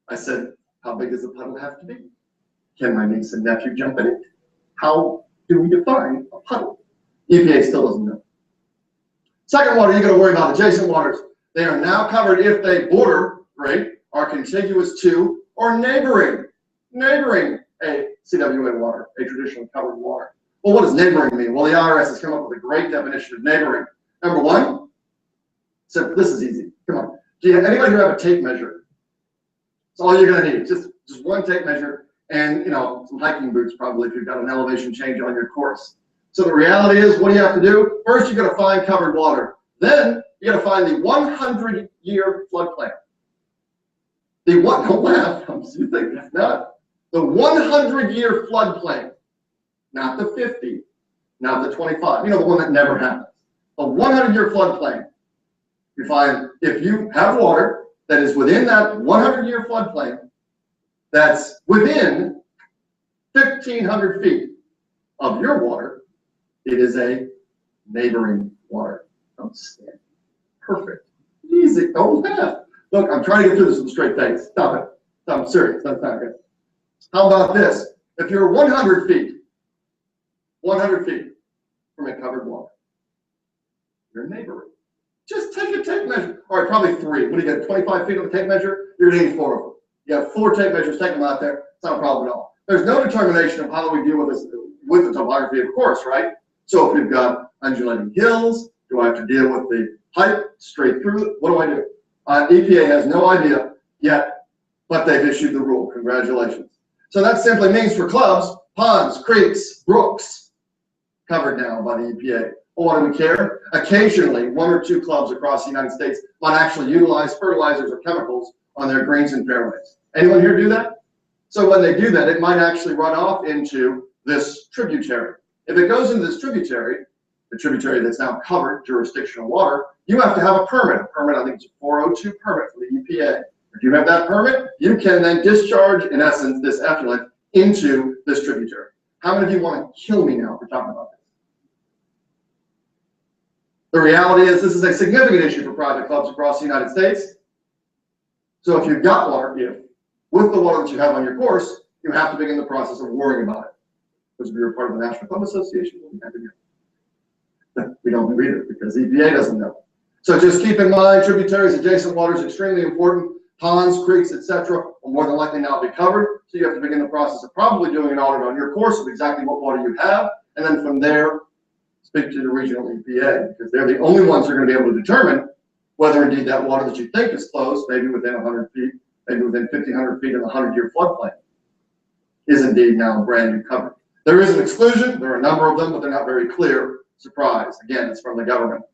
I said, how big does a puddle have to be? Can my niece and nephew jump in it? How do we define a puddle? EPA still doesn't know. Second water, you're going to worry about adjacent waters. They are now covered if they border, right, are contiguous to, or neighboring a CWA water, a traditionally covered water. Well, what does neighboring mean? Well, the IRS has come up with a great definition of neighboring. Number one, so this is easy. Come on. Do you, anybody who have a tape measure? That's all you're gonna need. Just one tape measure and some hiking boots probably if you've got an elevation change on your course. So the reality is, what do you have to do? First, you got to find covered water. Then you got to find the 100-year floodplain. The what? Don't laugh. You think that's not the 100-year floodplain, not the 50, not the 25. The one that never happens. A 100-year floodplain. You find if you have water that is within that 100-year floodplain, that's within 1,500 feet of your water, it is a neighboring water. Outstanding. Perfect. Easy. Don't laugh. Look, I'm trying to get through this with a straight face. Stop it. I'm serious. That's not good. How about this? If you're 100 feet from a covered water, you're neighboring. Just take a tape measure. All right, probably 3. What do you get? 25 feet on the tape measure? You're going to need 4 of them. You have 4 tape measures. Take them out there. It's not a problem at all. There's no determination of how do we deal with this with the topography, of course, right? So if we've got undulating hills, do I have to deal with the height straight through it? What do I do? EPA has no idea yet, but they've issued the rule. Congratulations. So that simply means for clubs, ponds, creeks, brooks, covered now by the EPA. Well, why do we care? Occasionally, 1 or 2 clubs across the United States might actually utilize fertilizers or chemicals on their greens and fairways. Anyone here do that? So when they do that, it might actually run off into this tributary. If it goes into this tributary, the tributary that's now covered jurisdictional water, you have to have a permit. A permit, I think it's a 402 permit from the EPA. If you have that permit, you can then discharge, in essence, this effluent into this tributary. How many of you want to kill me now for talking about this? The reality is this is a significant issue for private clubs across the United States. So if you've got water, with the water that you have on your course, you have to begin the process of worrying about it. Because we are part of the National Club Association, we have to do it. We don't do either because EPA doesn't know. So just keep in mind, tributaries, adjacent water is extremely important. Ponds, creeks, etc. will more than likely now be covered. So you have to begin the process of probably doing an audit on your course of exactly what water you have. And then from there, speak to the regional EPA because they're the only ones who are going to be able to determine whether indeed that water that you think is close, maybe within 100 feet, maybe within 1,500 feet of the 100-year floodplain, is indeed now brand new covered. There is an exclusion. There are a number of them, but they're not very clear. Surprise. Again, it's from the government.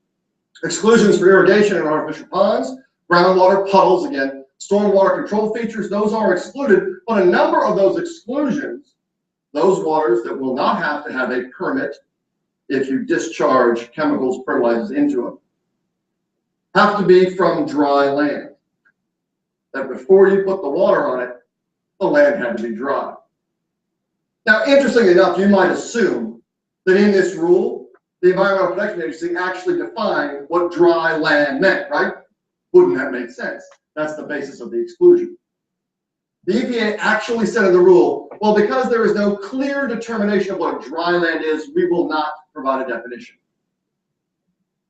Exclusions for irrigation and artificial ponds, groundwater, puddles, again, stormwater control features, those are excluded. But a number of those exclusions, those waters that will not have to have a permit if you discharge chemicals, fertilizers into them, have to be from dry land. That before you put the water on it, the land had to be dry. Now, interestingly enough, you might assume that in this rule, the Environmental Protection Agency actually defined what dry land meant, right? Wouldn't that make sense? That's the basis of the exclusion. The EPA actually said in the rule, well, because there is no clear determination of what dry land is, we will not provide a definition.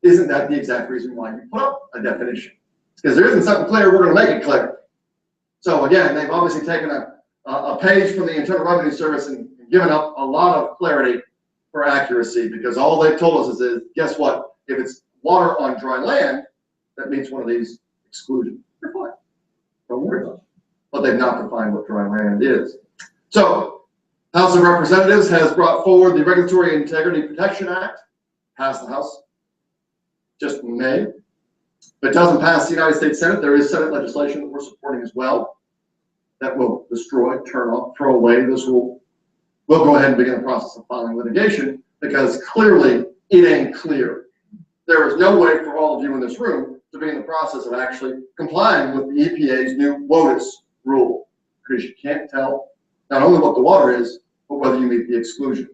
Isn't that the exact reason why you put up a definition? Because there isn't something clear, we're going to make it clear. So again, they've obviously taken a page from the Internal Revenue Service and given up a lot of clarity for accuracy, because all they've told us is guess what? If it's water on dry land, that meets one of these exclusions. You're fine. Don't worry about it. But they've not defined what dry land is. So, House of Representatives has brought forward the Regulatory Integrity Protection Act, passed the House just in May. If it doesn't pass the United States Senate, there is Senate legislation that we're supporting as well that will destroy, turn off, throw away this rule. We'll go ahead and begin the process of filing litigation because clearly it ain't clear. There is no way for all of you in this room to begin the process of actually complying with the EPA's new WOTUS rule because you can't tell not only what the water is, but whether you meet the exclusion.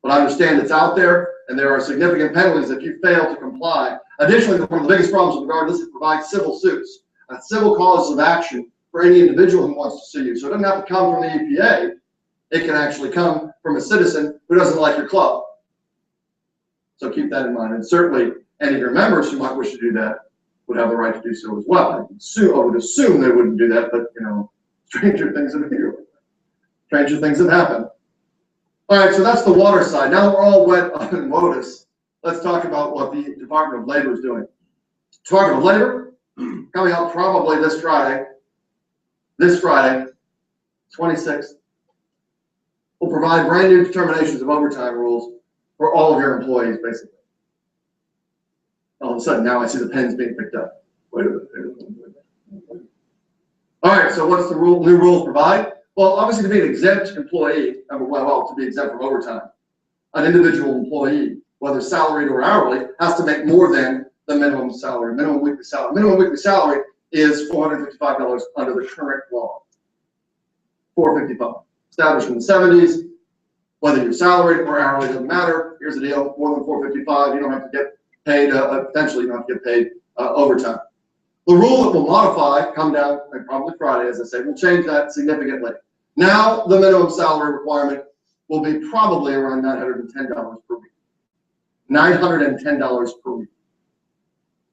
But I understand it's out there and there are significant penalties if you fail to comply. Additionally, one of the biggest problems with regard to this is provide civil suits, civil causes of action for any individual who wants to sue you. So it doesn't have to come from the EPA. It can actually come from a citizen who doesn't like your club. So keep that in mind. And certainly any of your members who might wish to do that would have the right to do so as well. I would assume they wouldn't do that, but stranger things have appeared. Stranger things have happened. All right, so that's the water side. Now we're all wet on WOTUS. Let's talk about what the Department of Labor is doing. Department of Labor, coming up probably this Friday, 26th, will provide brand new determinations of overtime rules for all of your employees, basically. All of a sudden, now I see the pens being picked up. Wait a minute. All right, so what's the rule? New rules provide? Well, obviously, to be an exempt employee, to be exempt from overtime, an individual employee, whether salaried or hourly, has to make more than the minimum salary, minimum weekly salary. Minimum weekly salary is $455 under the current law. $455, established in the 70s. Whether you're salaried or hourly, doesn't matter. Here's the deal: more than $455, you don't have to get paid. Potentially, you don't have to get paid overtime. The rule that will modify, come down probably Friday, as I say, will change that significantly. Now, the minimum salary requirement will be probably around $910 per week. $910 per week.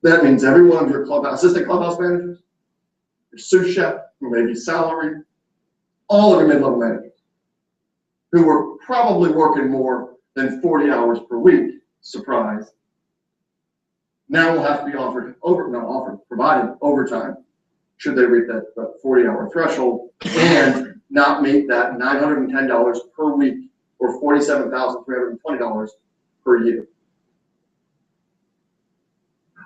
That means every one of your assistant clubhouse managers, your sous chef, who may be salaried, all of your mid-level managers, who were probably working more than 40 hours per week, surprise, now will have to be provided overtime, should they reach that 40-hour threshold and not meet that $910 per week or $47,320 per year.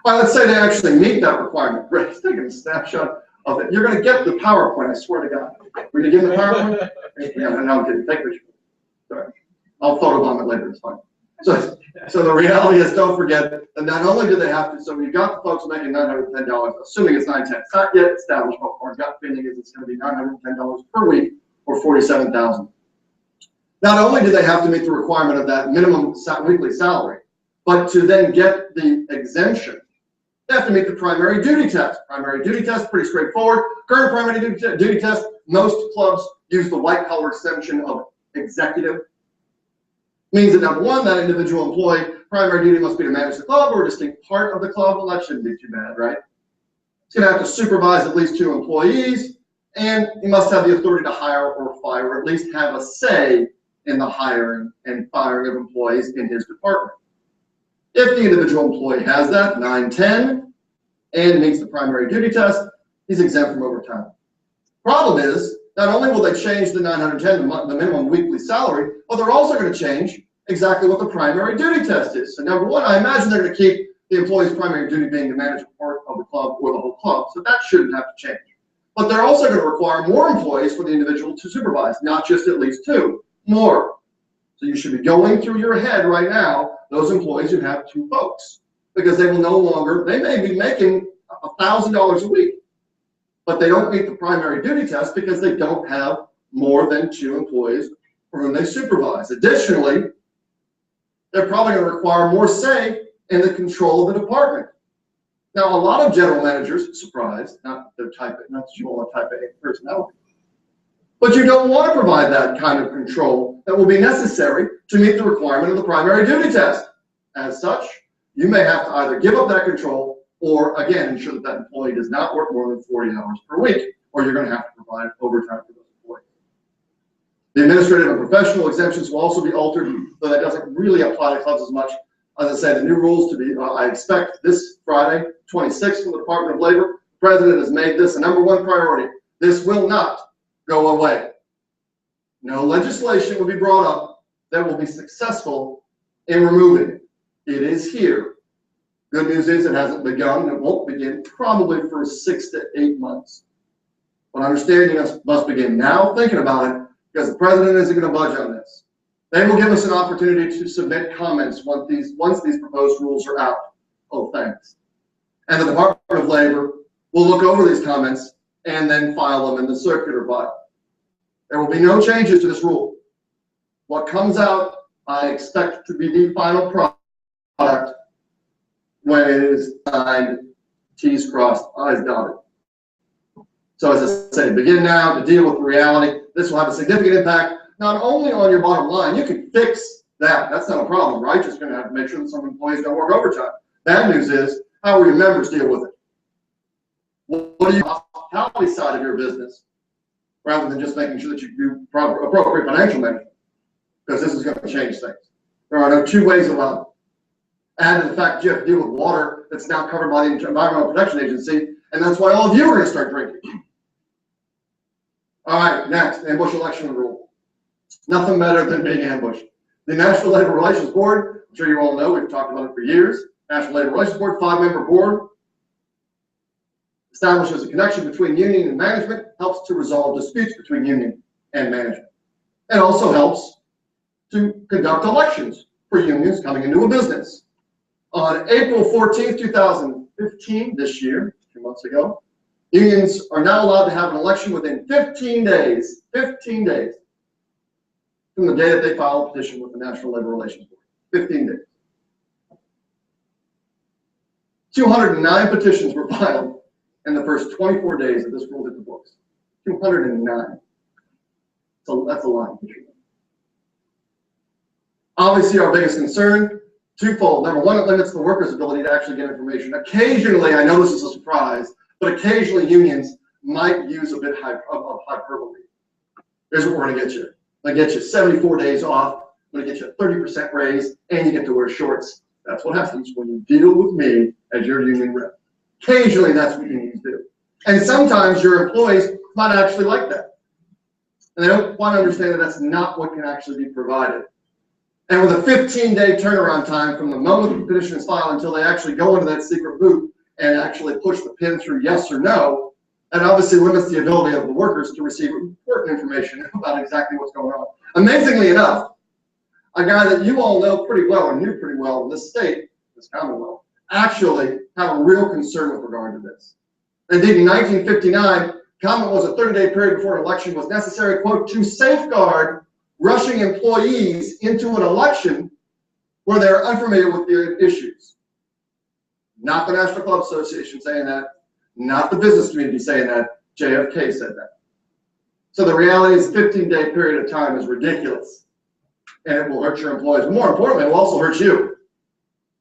Well, let's say they actually meet that requirement. Greg's taking a snapshot of it. You're going to get the PowerPoint, I swear to God. We're going to give them the PowerPoint? Yeah, no, I'm kidding. Take a picture. Sorry. I'll photobomb it later. It's fine. So the reality is, don't forget that not only do they have to, so we've got the folks making $910, assuming it's $910. It's not yet established, but our gut feeling is it's going to be $910 per week or $47,000. Not only do they have to meet the requirement of that minimum weekly salary, but to then get the exemption, they have to meet the primary duty test. Primary duty test, pretty straightforward. Current primary duty test, most clubs use the white collar exemption of executive. Means that number one, that individual employee, primary duty must be to manage the club or a distinct part of the club. Well, that shouldn't be too bad, right? He's going to have to supervise at least 2 employees, and he must have the authority to hire or fire, or at least have a say in the hiring and firing of employees in his department. If the individual employee has that, 910, and meets the primary duty test, he's exempt from overtime. Problem is, not only will they change the 910, the minimum weekly salary, but they're also going to change exactly what the primary duty test is. So number one, I imagine they're going to keep the employee's primary duty being to manage a part of the club or the whole club, so that shouldn't have to change. But they're also going to require more employees for the individual to supervise, not just at least 2, more. So you should be going through your head right now, those employees who have 2 folks, because they will no longer, they may be making $1,000 a week, but they don't meet the primary duty test because they don't have more than 2 employees for whom they supervise. Additionally, they're probably going to require more say in the control of the department. Now, a lot of general managers, surprise, not the type A personality, but you don't want to provide that kind of control that will be necessary to meet the requirement of the primary duty test. As such, you may have to either give up that control or, again, ensure that that employee does not work more than 40 hours per week, or you're going to have to provide overtime for those employees. The administrative and professional exemptions will also be altered, though that doesn't really apply to clubs as much. As I say, the new rules to be, I expect this Friday, 26th, from the Department of Labor. The President has made this a #1 priority. This will not go away. No legislation will be brought up that will be successful in removing it. It is here. Good news is it hasn't begun, and it won't begin probably for 6 to 8 months. But understanding us must begin now thinking about it, because the President isn't going to budge on this. They will give us an opportunity to submit comments once these proposed rules are out. Oh, thanks. And the Department of Labor will look over these comments and then file them in the circular file. There will be no changes to this rule. What comes out, I expect to be the final product when it is signed, T's crossed, I's dotted. So as I say, begin now to deal with the reality. This will have a significant impact, not only on your bottom line. You can fix that. That's not a problem, right? Just going to have to make sure that some employees don't work overtime. Bad news is, how will your members deal with it? What are your hospitality side of your business, rather than just making sure that you do appropriate financial management? because this is going to change things. There are no two ways about it. Add to the fact you have to deal with water that's now covered by the Environmental Protection Agency, and that's why all of you are going to start drinking. All right, next, ambush election rule. Nothing better than being ambushed. The National Labor Relations Board, I'm sure you all know, we've talked about it for years. National Labor Relations Board, 5-member board, establishes a connection between union and management, helps to resolve disputes between union and management. It also helps to conduct elections for unions coming into a business. On April 14th, 2015, this year, 2 months ago, unions are now allowed to have an election within 15 days from the day that they file a petition with the National Labor Relations Board. 15 days. 209 petitions were filed in the first 24 days that this rule hit the books. 209. So that's a lot. Obviously, our biggest concern, twofold. Number one, it limits the workers' ability to actually get information. Occasionally, I know this is a surprise, but occasionally unions might use a bit of hyperbole. Here's what we're going to get you. I'm going to get you 74 days off. I'm going to get you a 30% raise, and you get to wear shorts. That's what happens when you deal with me as your union rep. Occasionally, that's what unions do. And sometimes your employees might actually like that. And they don't quite understand that that's not what can actually be provided. And with a 15-day turnaround time from the moment the petition is filed until they actually go into that secret booth and actually push the pin through yes or no, and obviously limits the ability of the workers to receive important information about exactly what's going on. Amazingly enough, a guy that you all know pretty well and knew pretty well in this state, this Commonwealth, actually have a real concern with regard to this. Indeed, in 1959, comment was a 30-day period before an election was necessary, quote, to safeguard rushing employees into an election where they're unfamiliar with the issues. Not the National Club Association saying that, not the business community saying that, JFK said that. So the reality is a 15-day period of time is ridiculous, and it will hurt your employees. More importantly, it will also hurt you,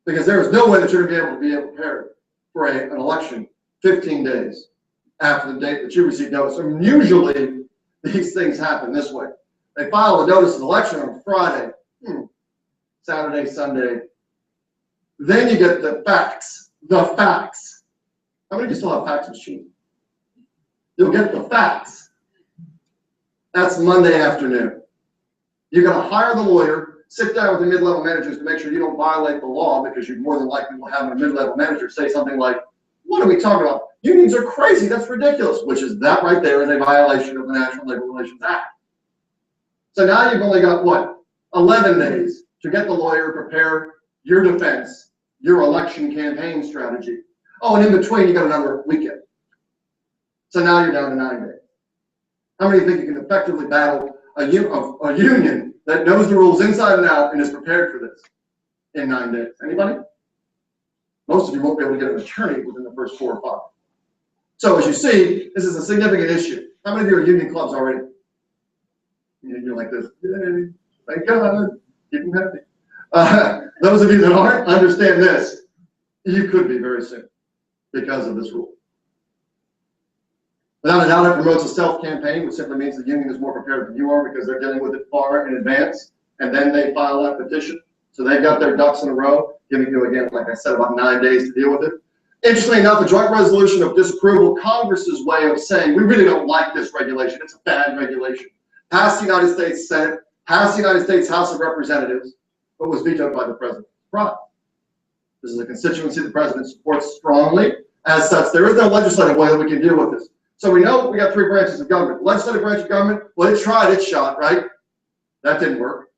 because there is no way that you're going to be able to prepared for an election 15 days after the date that you receive notice. I mean, usually these things happen this way. They file a notice of election on Friday, Saturday, Sunday. Then you get the fax. How many of you still have fax machine? You'll get the fax. That's Monday afternoon. You're going to hire the lawyer, sit down with the mid-level managers to make sure you don't violate the law, because you more than likely will have a mid-level manager say something like, what are we talking about? Unions are crazy. That's ridiculous, which is that right there is a violation of the National Labor Relations Act. So now you've only got, what, 11 days to get the lawyer to prepare your defense, your election campaign strategy. Oh, and in between, you got another weekend. So now you're down to 9 days. How many think you can effectively battle a union that knows the rules inside and out and is prepared for this in 9 days? Anybody? Most of you won't be able to get an attorney within the first 4 or 5. So as you see, this is a significant issue. How many of you are union clubs already? You're like this, yay, thank God, keep them happy. Those of you that aren't, understand this. You could be very soon because of this rule. Without a doubt, it promotes a self-campaign, which simply means the union is more prepared than you are, because they're dealing with it far in advance, and then they file that petition. So they've got their ducks in a row, giving you, again, like I said, about 9 days to deal with it. Interestingly enough, the joint resolution of disapproval, Congress's way of saying, we really don't like this regulation, it's a bad regulation, passed the United States Senate, passed the United States House of Representatives, but was vetoed by the president. Right. This is a constituency the president supports strongly. As such, there is no legislative way that we can deal with this. So we know we got 3 branches of government. The legislative branch of government, well, it tried its shot, right? That didn't work.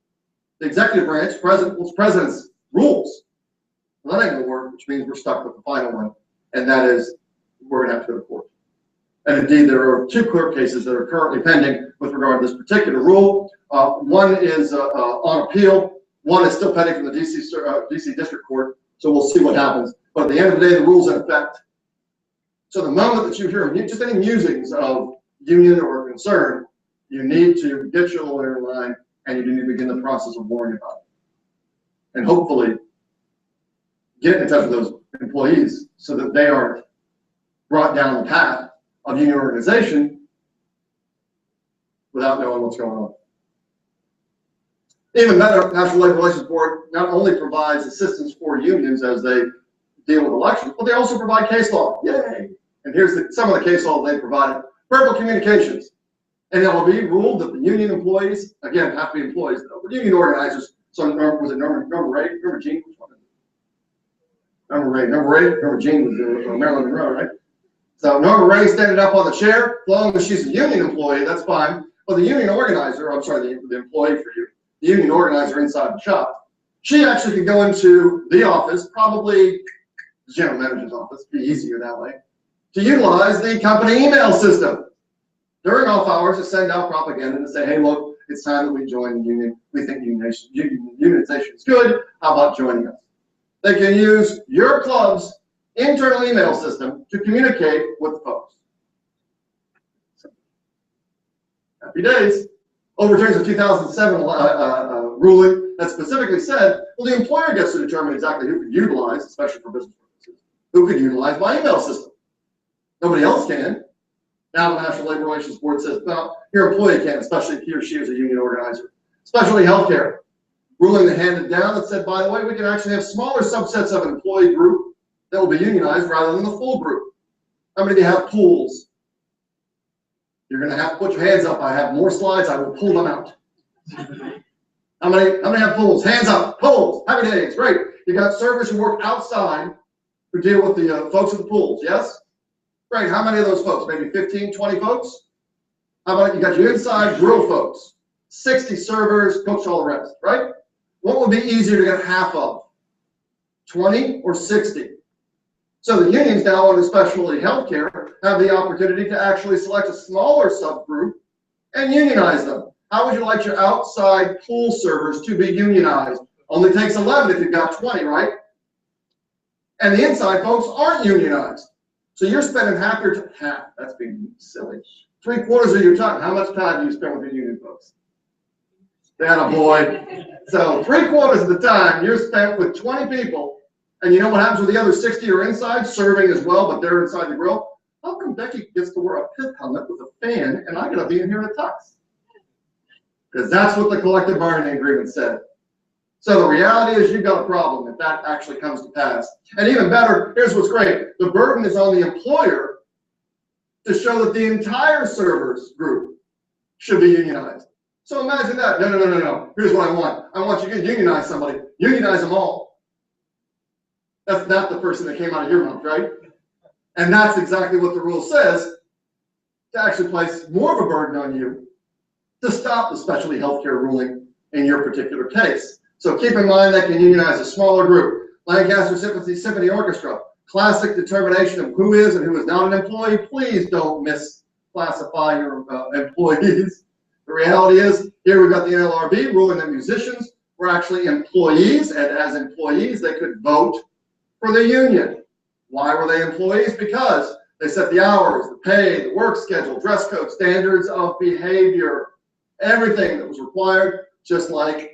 The executive branch, president's rules. Well, that ain't gonna work, which means we're stuck with the final one, and that is we're gonna have to go to court. And indeed, there are 2 court cases that are currently pending with regard to this particular rule. One is on appeal. One is still pending from the DC District Court. So we'll see what happens. But at the end of the day, the rule's in effect. So the moment that you hear just any musings of union or concern, you need to get your lawyer in line, and you need to begin the process of warning about it. And hopefully get in touch with those employees so that they aren't brought down the path of union organization without knowing what's going on. Even better, National Labor Relations Board not only provides assistance for unions as they deal with elections, but they also provide case law. Yay! And here's some of the case law they provided. Verbal communications. NLRB ruled that the union employees, again, have to be employees though, but union organizers, so was it Norma Ray? Norma Jean? Which one? Norma Jean was Marilyn Monroe, right? So Norma Ray standing up on the chair, as long as she's a union employee, that's fine. But the union organizer, I'm sorry, the employee for you, the union organizer inside the shop, she actually could go into the office, probably the general manager's office, be easier that way, to utilize the company email system during off hours to send out propaganda to say, hey, look, it's time that we join the union. We think unionization is good. How about joining us? They can use your club's internal email system to communicate with the folks. So, happy days. Overturns a 2007 ruling that specifically said, well, the employer gets to determine exactly who could utilize, especially for business purposes, who could utilize my email system. Nobody else can. Now the National Labor Relations Board says, well, your employee can, especially if he or she is a union organizer. Especially healthcare. Ruling that handed down that said, by the way, we can actually have smaller subsets of an employee group that will be unionized rather than the full group. How many of you have pools? You're going to have to put your hands up. I have more slides. I will pull them out. How many have pools? Hands up. Pools. Happy days. Great. You got servers who work outside who deal with the folks at the pools. Yes? Great. How many of those folks? Maybe 15, 20 folks? How about you got your inside grill folks? 60 servers, coach, all the rest, right? What would be easier to get half of? 20 or 60? So the unions now, and especially healthcare, have the opportunity to actually select a smaller subgroup and unionize them. How would you like your outside pool servers to be unionized? Only takes 11 if you've got 20, right? And the inside folks aren't unionized. So you're spending half your time, that's being silly. 3/4 of your time. How much time do you spend with your union folks? That a boy. So 3/4 of the time you're spent with 20 people, and you know what happens with the other 60 are inside serving as well, but they're inside the grill? How come Becky gets to wear a pith helmet with a fan and I gotta be in here in a tux? Because that's what the collective bargaining agreement said. So the reality is you've got a problem if that actually comes to pass. And even better, here's what's great. The burden is on the employer to show that the entire servers group should be unionized. So imagine that. No. Here's what I want. I want you to unionize somebody. Unionize them all. That's not the person that came out of your mouth, right? And that's exactly what the rule says, to actually place more of a burden on you to stop the specialty healthcare ruling in your particular case. So keep in mind that can unionize a smaller group. Lancaster Symphony Orchestra, classic determination of who is and who is not an employee. Please don't misclassify your employees. The reality is, here we've got the NLRB ruling that musicians were actually employees, and as employees, they could vote for the union. Why were they employees? Because they set the hours, the pay, the work schedule, dress code, standards of behavior, everything that was required, just like,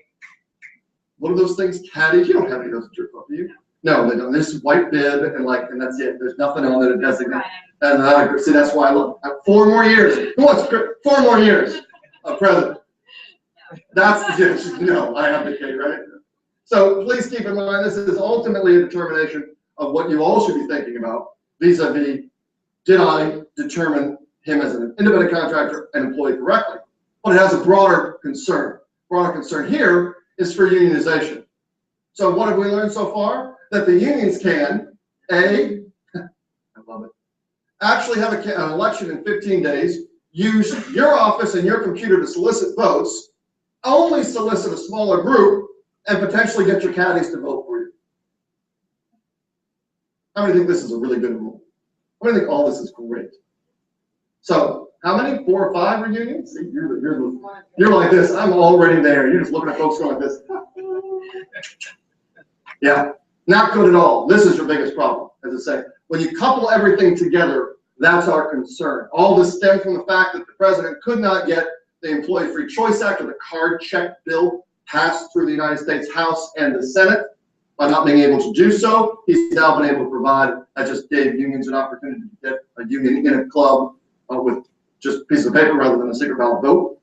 what are those things? Caddies? You don't have any of those at your club, do you? No, they don't. This white bib and that's it. There's nothing on it that designates. And see, that's why I look. 4 more years. Who wants 4 more years of president? That's the no. I abdicate, right? So please keep in mind this is ultimately a determination of what you all should be thinking about vis-a-vis, did I determine him as an independent contractor and employee correctly? But it has a broader concern. Broader concern here is for unionization. So what have we learned so far? That the unions can, I love it, actually have an election in 15 days, use your office and your computer to solicit votes, only solicit a smaller group, and potentially get your caddies to vote for you. How many think this is a really good rule? How many think all this is great? So how many? 4 or 5 are unions? See, you're like this. I'm already there. You're just looking at folks going like this. Yeah, not good at all. This is your biggest problem, as I say. When you couple everything together, that's our concern. All this stemmed from the fact that the president could not get the Employee Free Choice Act or the card check bill passed through the United States House and the Senate. By not being able to do so, he's now been able to provide, that just gave unions an opportunity to get a union in a club with just pieces of paper rather than a secret ballot vote.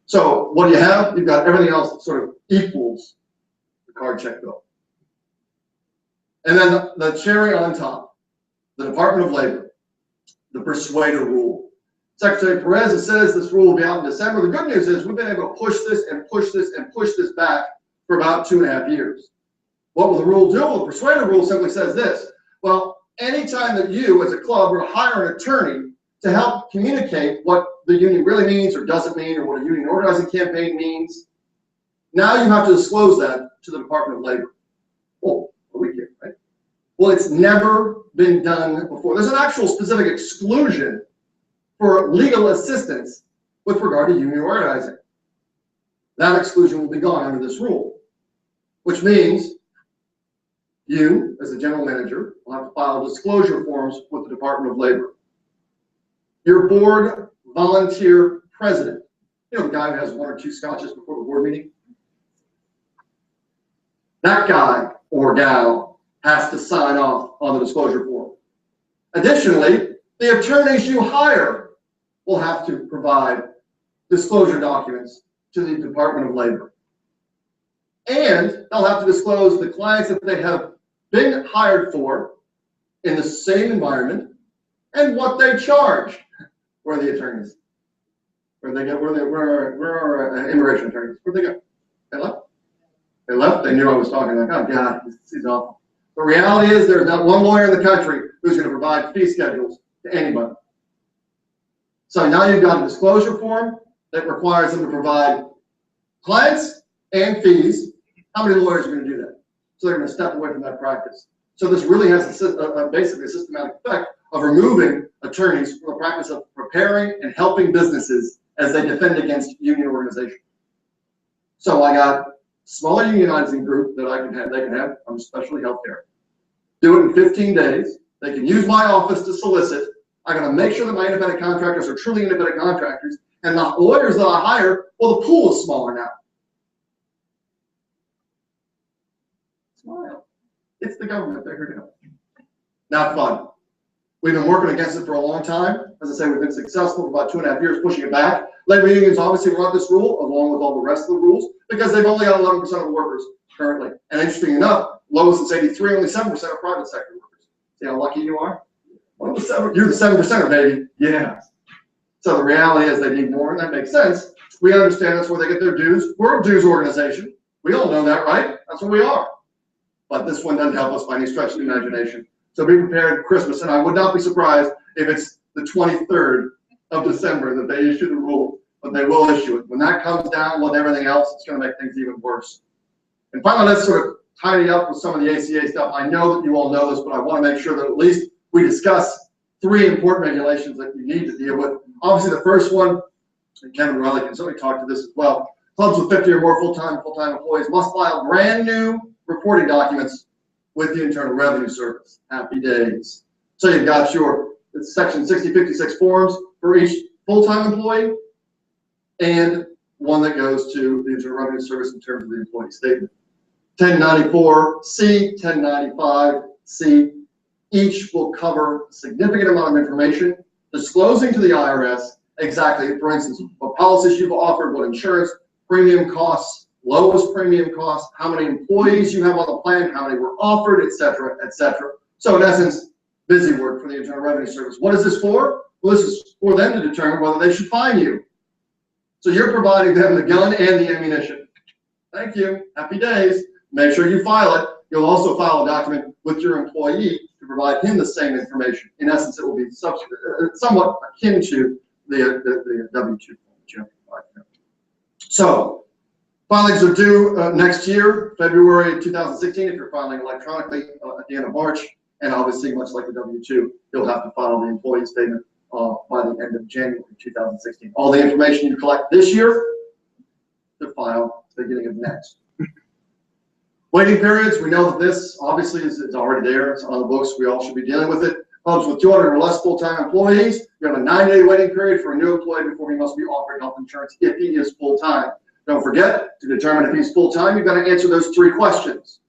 So what do you have? You've got everything else that sort of equals the card check bill. And then the cherry on top, the Department of Labor, the persuader rule. Secretary Perez has says this rule will be out in December. The good news is we've been able to push this and push this and push this back for about 2.5 years. What will the rule do? Well, the persuader rule simply says this. Well, anytime that you as a club were to hire an attorney to help communicate what the union really means or doesn't mean, or what a union organizing campaign means, now you have to disclose that to the Department of Labor. Oh, a week here, right? Well, it's never been done before. There's an actual specific exclusion for legal assistance with regard to union organizing. That exclusion will be gone under this rule, which means you, as a general manager, will have to file disclosure forms with the Department of Labor. Your board volunteer president, you know, the guy who has 1 or 2 scotches before the board meeting, that guy or gal has to sign off on the disclosure form. Additionally, the attorneys you hire will have to provide disclosure documents to the Department of Labor. And they'll have to disclose the clients that they have been hired for in the same environment and what they charge. Where are the attorneys? Where are our immigration attorneys? Where'd they go? They left? They left? They knew I was talking like, oh God, he's awful. The reality is there's not one lawyer in the country who's going to provide fee schedules to anybody. So now you've got a disclosure form that requires them to provide clients and fees. How many lawyers are going to do that? So they're going to step away from that practice. So this really has basically a systematic effect of removing attorneys from the practice of preparing and helping businesses as they defend against union organization. So I got smaller unionizing group that they can have, especially healthcare. Do it in 15 days. They can use my office to solicit. I'm going to make sure that my independent contractors are truly independent contractors, and the lawyers that I hire, well, the pool is smaller now. Smile. It's the government. They're here to help. Not fun. We've been working against it for a long time. As I say, we've been successful for about 2.5 years pushing it back. Labor unions obviously want this rule along with all the rest of the rules because they've only got 11% of the workers currently. And interesting enough, lowest since '83, only 7% of private sector workers. See how lucky you are? One of the 7, you're the 7%er, baby. Yeah. So the reality is they need more, and that makes sense. We understand that's where they get their dues. We're a dues organization. We all know that, right? That's what we are. But this one doesn't help us by any stretch of the imagination. So be prepared for Christmas, and I would not be surprised if it's the 23rd of December that they issue the rule, but they will issue it. When that comes down with everything else, it's going to make things even worse. And finally, let's sort of tidy up with some of the ACA stuff. I know that you all know this, but I want to make sure that at least we discuss 3 important regulations that you need to deal with. Obviously, the first one, and Kevin Riley can certainly talk to this as well, clubs with 50 or more full-time employees must file brand new reporting documents with the Internal Revenue Service. Happy days. So you've got your section 6056 forms for each full-time employee and one that goes to the Internal Revenue Service in terms of the employee statement. 1094C, 1095C, each will cover a significant amount of information, disclosing to the IRS exactly, for instance, what policies you've offered, what insurance premium costs, lowest premium costs, how many employees you have on the plan, how many were offered, et cetera, et cetera. So in essence, busy work for the Internal Revenue Service. What is this for? Well, this is for them to determine whether they should fine you. So you're providing them the gun and the ammunition. Thank you. Happy days. Make sure you file it. You'll also file a document with your employee to provide him the same information. In essence, it will be somewhat akin to the W-2 form that you have to provide them. So filings are due next year, February 2016, if you're filing electronically at the end of March. And obviously, much like the W-2, you'll have to file the employee statement by the end of January 2016. All the information you collect this year to file at the beginning of next. Waiting periods, we know that this obviously is already there. It's on the books. We all should be dealing with it. Clubs with 200 or less full-time employees, you have a 9-day waiting period for a new employee before he must be offered health insurance if he is full-time. Don't forget, to determine if he's full-time, you've got to answer those 3 questions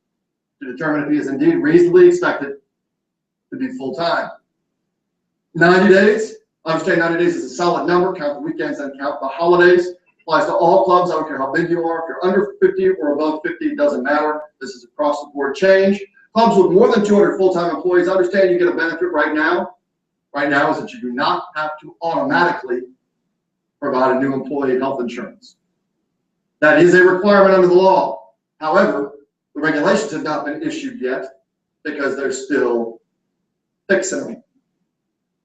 to determine if he is indeed reasonably expected to be full-time. 90 days, understand 90 days is a solid number, count the weekends and count the holidays. Applies to all clubs. I don't care how big you are. If you're under 50 or above 50, it doesn't matter. This is across the board change. Clubs with more than 200 full-time employees, understand you get a benefit right now. Right now is that you do not have to automatically provide a new employee health insurance. That is a requirement under the law. However, the regulations have not been issued yet because they're still fixing them.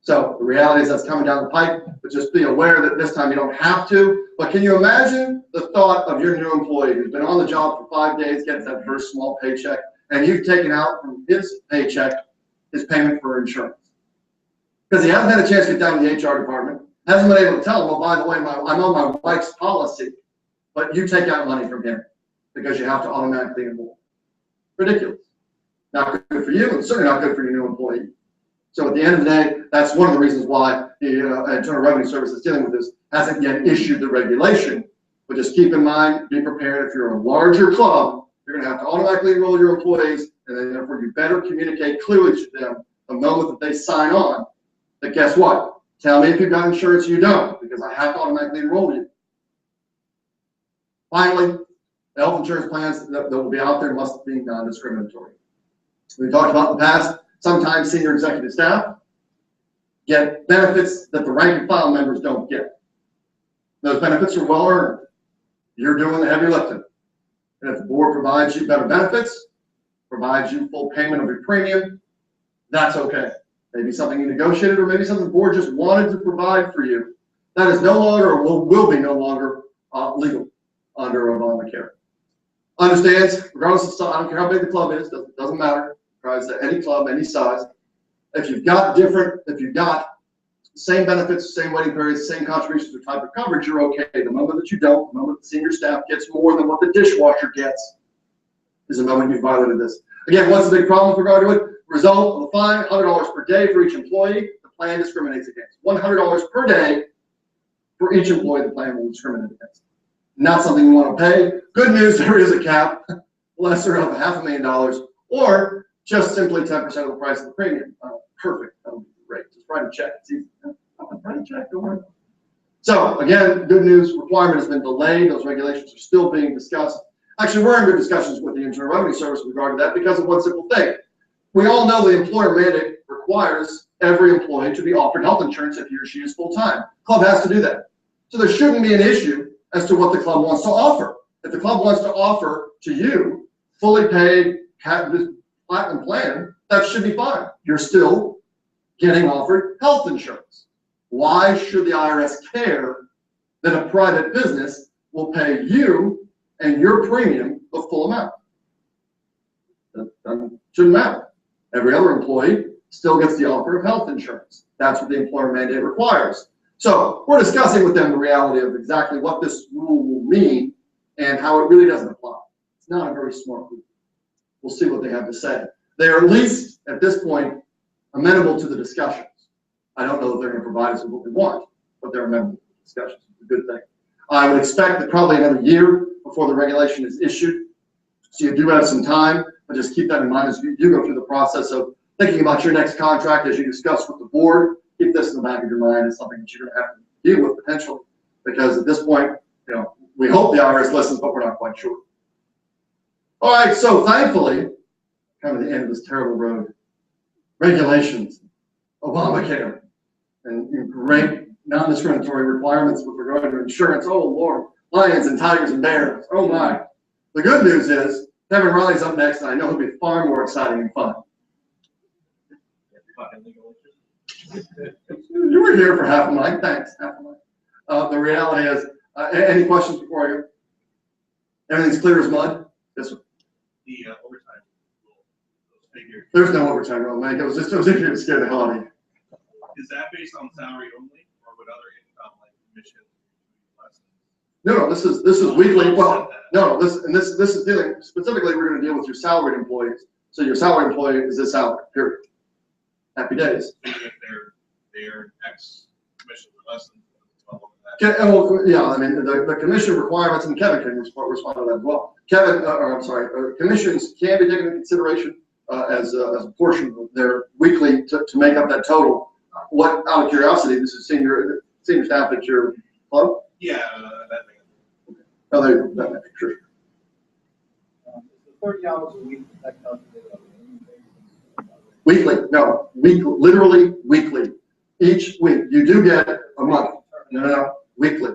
So the reality is that's coming down the pipe, but just be aware that this time you don't have to. But can you imagine the thought of your new employee who's been on the job for 5 days, gets that first small paycheck, and you've taken out from his paycheck his payment for insurance? Because he hasn't had a chance to get down to the HR department, hasn't been able to tell him, well, by the way, I'm on my wife's policy, but you take out money from him because you have to automatically enroll. Ridiculous. Not good for you, and certainly not good for your new employee. So at the end of the day, that's one of the reasons why the Internal Revenue Service is dealing with this, hasn't yet issued the regulation. But just keep in mind, be prepared. If you're a larger club, you're going to have to automatically enroll your employees, and then therefore you better communicate clearly to them the moment that they sign on that guess what? Tell me if you've got insurance or you don't, because I have to automatically enroll you. Finally, the health insurance plans that will be out there must be non-discriminatory. We talked about in the past, sometimes senior executive staff get benefits that the rank and file members don't get. Those benefits are well earned. You're doing the heavy lifting. And if the board provides you better benefits, provides you full payment of your premium, that's okay. Maybe something you negotiated, or maybe something the board just wanted to provide for you. That is no longer, or will be no longer legal under Obamacare. Understands, regardless of size, I don't care how big the club is, doesn't matter. Tries to any club, any size. If you've got same benefits, same waiting periods, same contributions or type of coverage, you're okay. The moment that you don't, the moment the senior staff gets more than what the dishwasher gets, is the moment you violated this. Again, what's the big problem with regard to it? Result of a fine, $100 per day for each employee. The plan discriminates against. $100 per day for each employee the plan will discriminate against. Not something you want to pay. Good news, there is a cap, lesser of $500,000, or just simply 10% of the price of the premium. Perfect. That would be great. Just write a check. It's easy. Write a check. Don't worry. So again, good news. Requirement has been delayed. Those regulations are still being discussed. Actually, we're in good discussions with the Internal Revenue Service with regard to that because of one simple thing. We all know the employer mandate requires every employee to be offered health insurance if he or she is full-time. Club has to do that. So there shouldn't be an issue as to what the club wants to offer. If the club wants to offer to you fully paid, this platinum plan, that should be fine. You're still getting offered health insurance. Why should the IRS care that a private business will pay you and your premium the full amount? That shouldn't matter. Every other employee still gets the offer of health insurance. That's what the employer mandate requires. So we're discussing with them the reality of exactly what this rule will mean and how it really doesn't apply. It's not a very smart rule. We'll see what they have to say. They're at least, at this point, amenable to the discussions. I don't know if they're going to provide us with what we want, but they're amenable to the discussions. It's a good thing. I would expect that probably another year before the regulation is issued. So you do have some time, but just keep that in mind as you go through the process of thinking about your next contract as you discuss with the board. Keep this in the back of your mind as something that you're going to have to deal with potentially, because at this point, we hope the IRS listens, but we're not quite sure. All right, so thankfully, kind of the end of this terrible road. Regulations, Obamacare, and great non-discriminatory requirements with regard to insurance. Oh Lord, lions and tigers and bears. Oh my. The good news is Kevin Riley's up next, and I know he'll be far more exciting and fun. You were here for half a night. Thanks, half a night. The reality is, any questions before I go? Everything's clear as mud? Yes, sir. The overtime rule, those figures. There's no overtime rule, Mike. It was just easier to scare the hell out of you. Is that based on salary only, or would other income like commission be less? No, this is weekly. Well, no, this is dealing specifically. We're going to deal with your salaried employees. So your salaried employee is this salary. Period. Happy days. Even if they're X commission or less than yeah, I mean the commission requirements, and Kevin can respond to that as well. Kevin, commissions can be taken into consideration as a portion of their weekly to make up that total. What, out of curiosity, this is senior staff at your club? Yeah, that thing. Oh, there you go. Sure. Is the 30 hours a week, is that calculated on an annual basis? Weekly, no, literally weekly. Each week, you do get a month. No, weekly.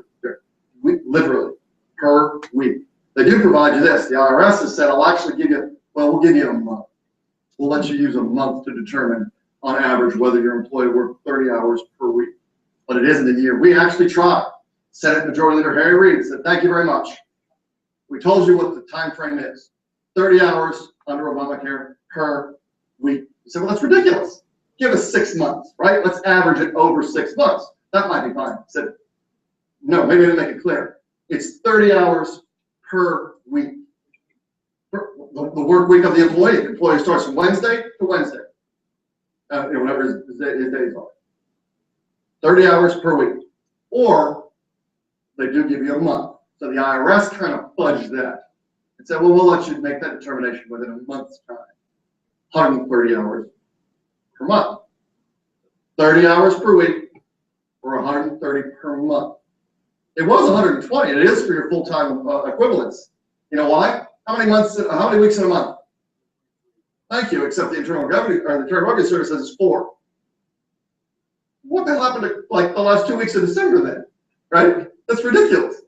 Literally, per week. They do provide you this. The IRS has said, I'll actually give you, well, we'll give you a month. We'll let you use a month to determine, on average, whether your employee worked 30 hours per week. But it isn't a year. We actually tried. Senate Majority Leader Harry Reid said, thank you very much. We told you what the time frame is. 30 hours under Obamacare per week. We said, well, that's ridiculous. Give us 6 months, right? Let's average it over 6 months. That might be fine. I said, no, maybe I didn't make it clear. It's 30 hours per week. The work week of the employee. The employee starts from Wednesday to Wednesday. Whatever his days are. 30 hours per week. Or they do give you a month. So the IRS kind of fudged that and said, well, we'll let you make that determination within a month's time. 130 hours per month. 30 hours per week or 130 per month. It was 120. It is for your full-time equivalents. You know why? How many weeks in a month? Thank you, except the Internal Revenue Service says it's 4. What the hell happened to like the last 2 weeks of December then? Right? That's ridiculous.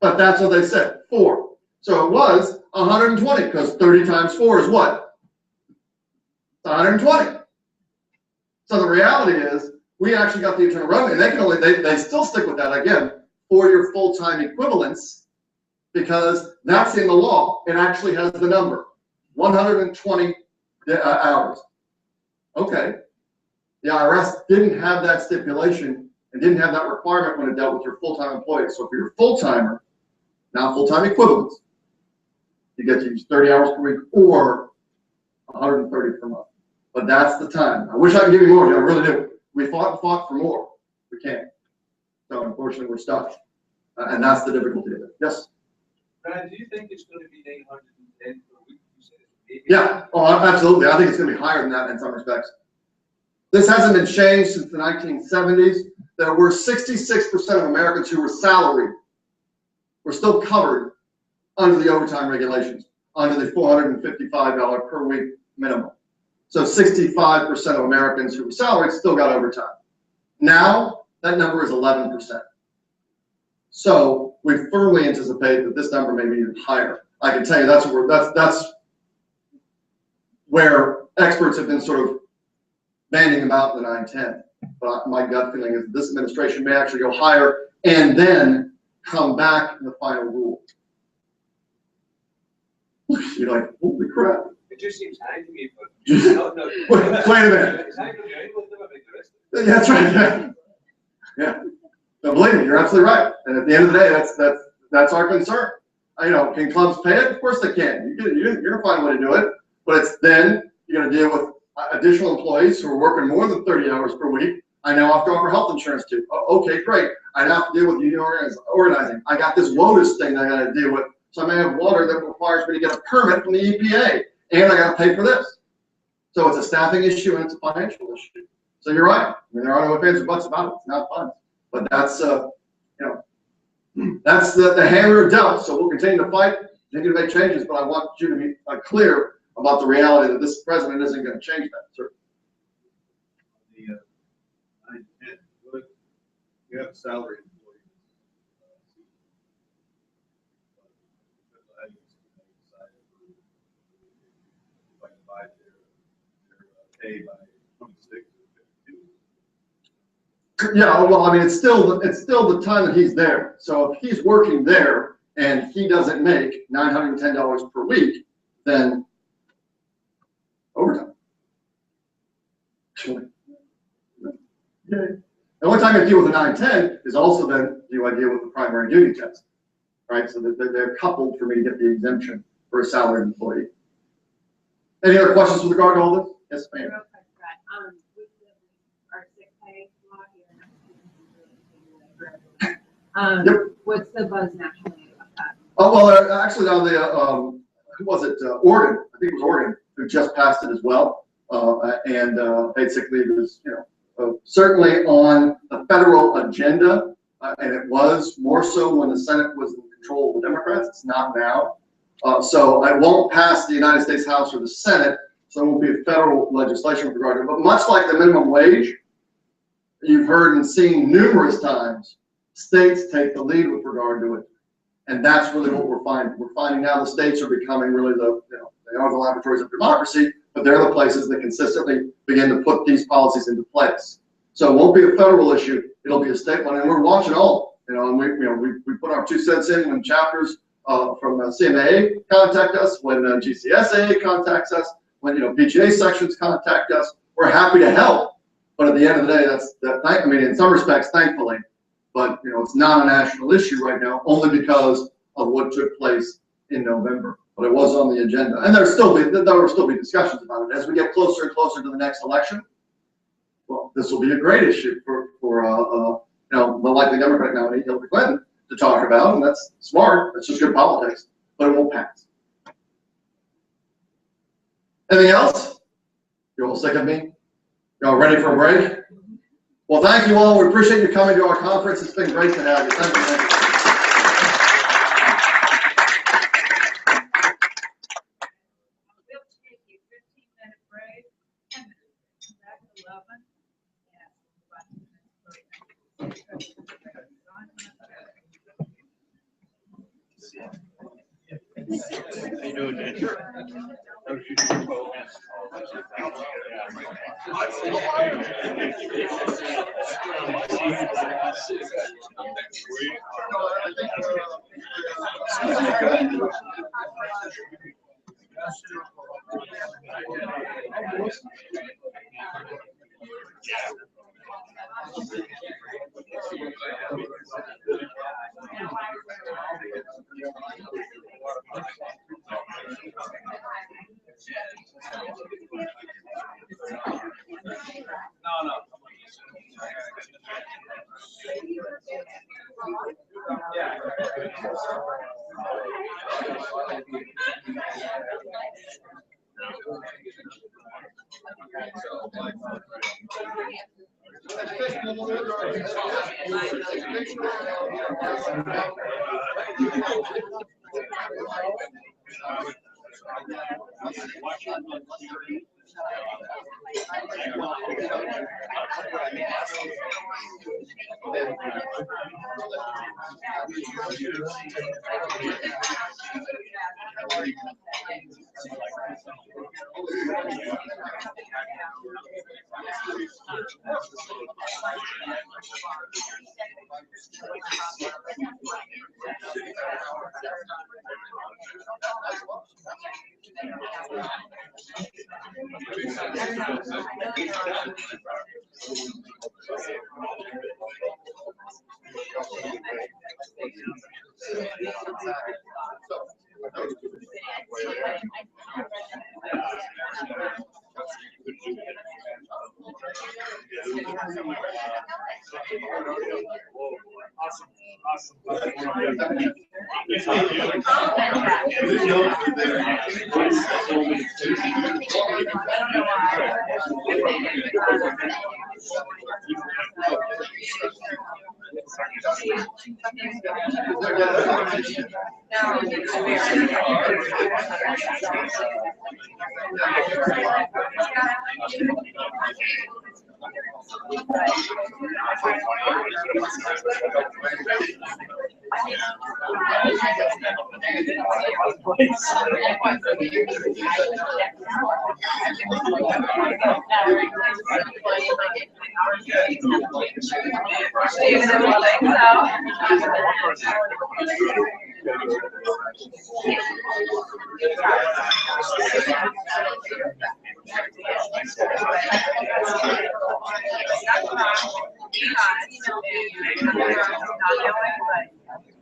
But that's what they said, 4. So it was 120 because 30 times 4 is what? 120. So the reality is we actually got the Internal Revenue. They still stick with that again for your full-time equivalents because that's in the law. It actually has the number 120 hours. Okay. The IRS didn't have that stipulation and didn't have that requirement when it dealt with your full-time employees. So if you're a full-timer, now full-time equivalents, you get to use 30 hours per week or 130 per month. But that's the time. I wish I could give you more. I really do. We fought for more. We can't. So unfortunately, we're stuck. And that's the difficulty of it. Yes? Brian, do you think it's going to be 810 per week? You said it's Yeah. Oh, absolutely. I think it's going to be higher than that in some respects. This hasn't been changed since the 1970s. There were 66% of Americans who were salaried were still covered under the overtime regulations, under the $455 per week minimum. So 65% of Americans who were salaried still got overtime. Now, that number is 11%. So we firmly anticipate that this number may be even higher. I can tell you that's where experts have been sort of banding about the 910. But my gut feeling is this administration may actually go higher and then come back in the final rule. You're like, holy crap. It just seems high to me, but no. Wait a minute. Yeah, that's right. Yeah. No, believe me, you're absolutely right. And at the end of the day, that's our concern. Can clubs pay it? Of course they can. You're gonna find a way to do it, but it's then you're gonna deal with additional employees who are working more than 30 hours per week. I now have to offer health insurance too. Okay, great. I have to deal with union organizing. I got this WOTUS thing that I got to deal with. So I may have water that requires me to get a permit from the EPA, and I got to pay for this. So it's a staffing issue and it's a financial issue. So you're right. I mean, there are no ifs, ands, or buts about it. It's not fun. But that's that's the hammer dealt. So we'll continue to fight, continue to make changes. But I want you to be clear about the reality that this president isn't going to change that. Sir. The 910, you have a salary employee. Pay by 26 or 52. Yeah, well, I mean, it's still the time that he's there. So if he's working there and he doesn't make $910 per week, then overtime. The only time I deal with the 910 is also then do I deal with the primary duty test, right? So they're coupled for me to get the exemption for a salaried employee. Any other questions with regard to all this? Yes, ma'am. Real quick, Brad. With our sick pay law here, Yep. What's the buzz nationally about that? Oh, well, actually, on the, who was it? Oregon, I think it was Oregon, who just passed it as well. And paid sick leave is, certainly on the federal agenda, and it was more so when the Senate was in control of the Democrats. It's not now. So it won't pass the United States House or the Senate, so it won't be a federal legislation with regard to it. But much like the minimum wage, you've heard and seen numerous times, states take the lead with regard to it. And that's really what we're finding. We're finding now the states are becoming really they are the laboratories of democracy, but they're the places that consistently begin to put these policies into place. So it won't be a federal issue, it'll be a state one, and we're watching all, and we put our 2 cents in when chapters from CMA contact us, when GCSA contacts us, when PGA sections contact us. We're happy to help, but at the end of the day, in some respects, thankfully, but it's not a national issue right now, only because of what took place in November. But it was on the agenda, and there will still be discussions about it as we get closer and closer to the next election. Well, this will be a great issue for the likely Democratic nominee Hillary Clinton to talk about, and that's smart. That's just good politics, but it won't pass. Anything else? You're all sick of me? Y'all ready for a break? Well, thank you all. We appreciate you coming to our conference. It's been great to have you. Thank you. We'll take a 15-minute break, 10 minutes, back at 11. How you doing, Dan? Sure.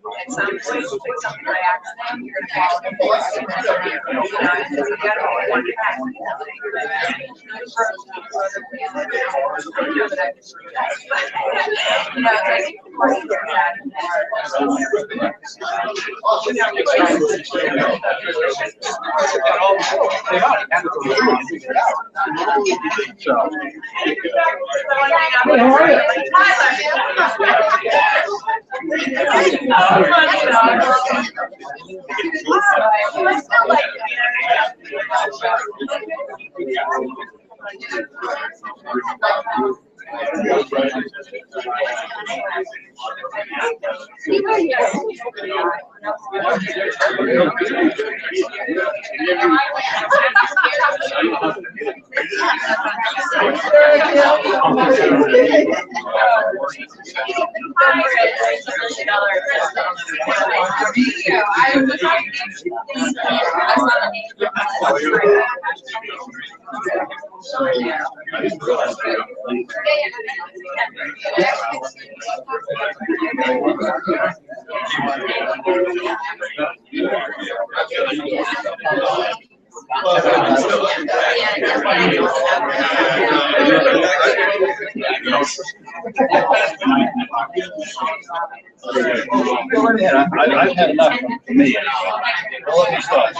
At some point, something by accident, you're gonna fall into I've had enough for me. I'll let you start.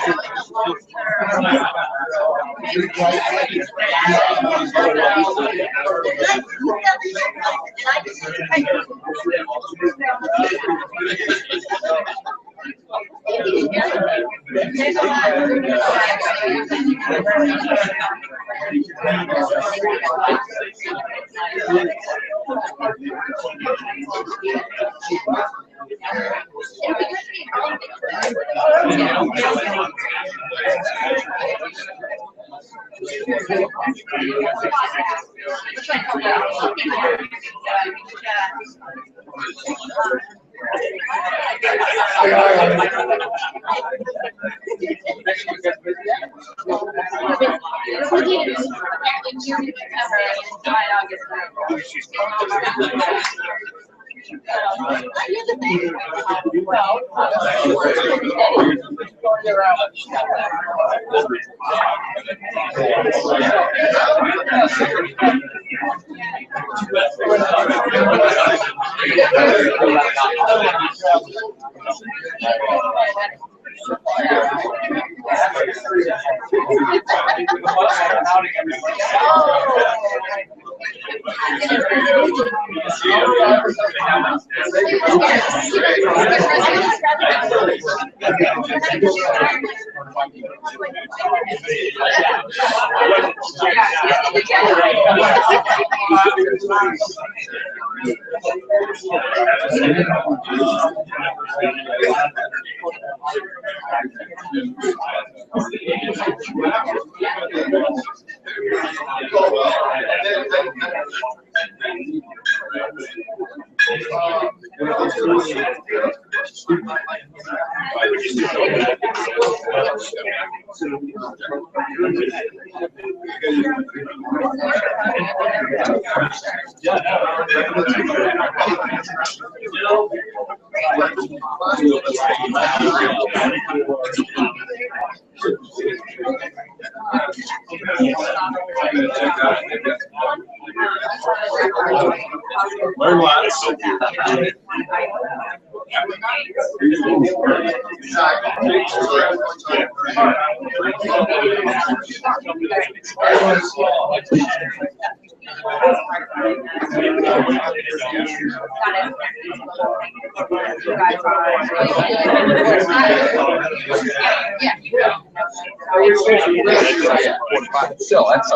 Still, that's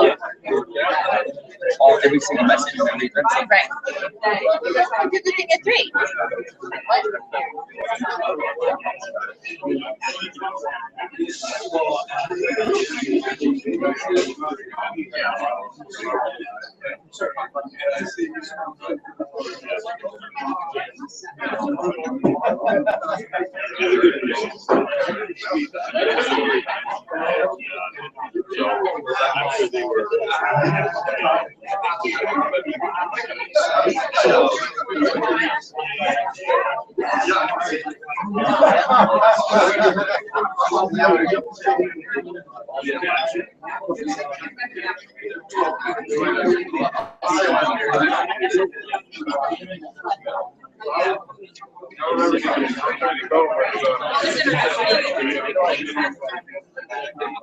all every single message that we read. Right. Did they get 3?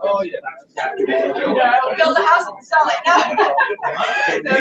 Oh, yeah. Build a house and sell it.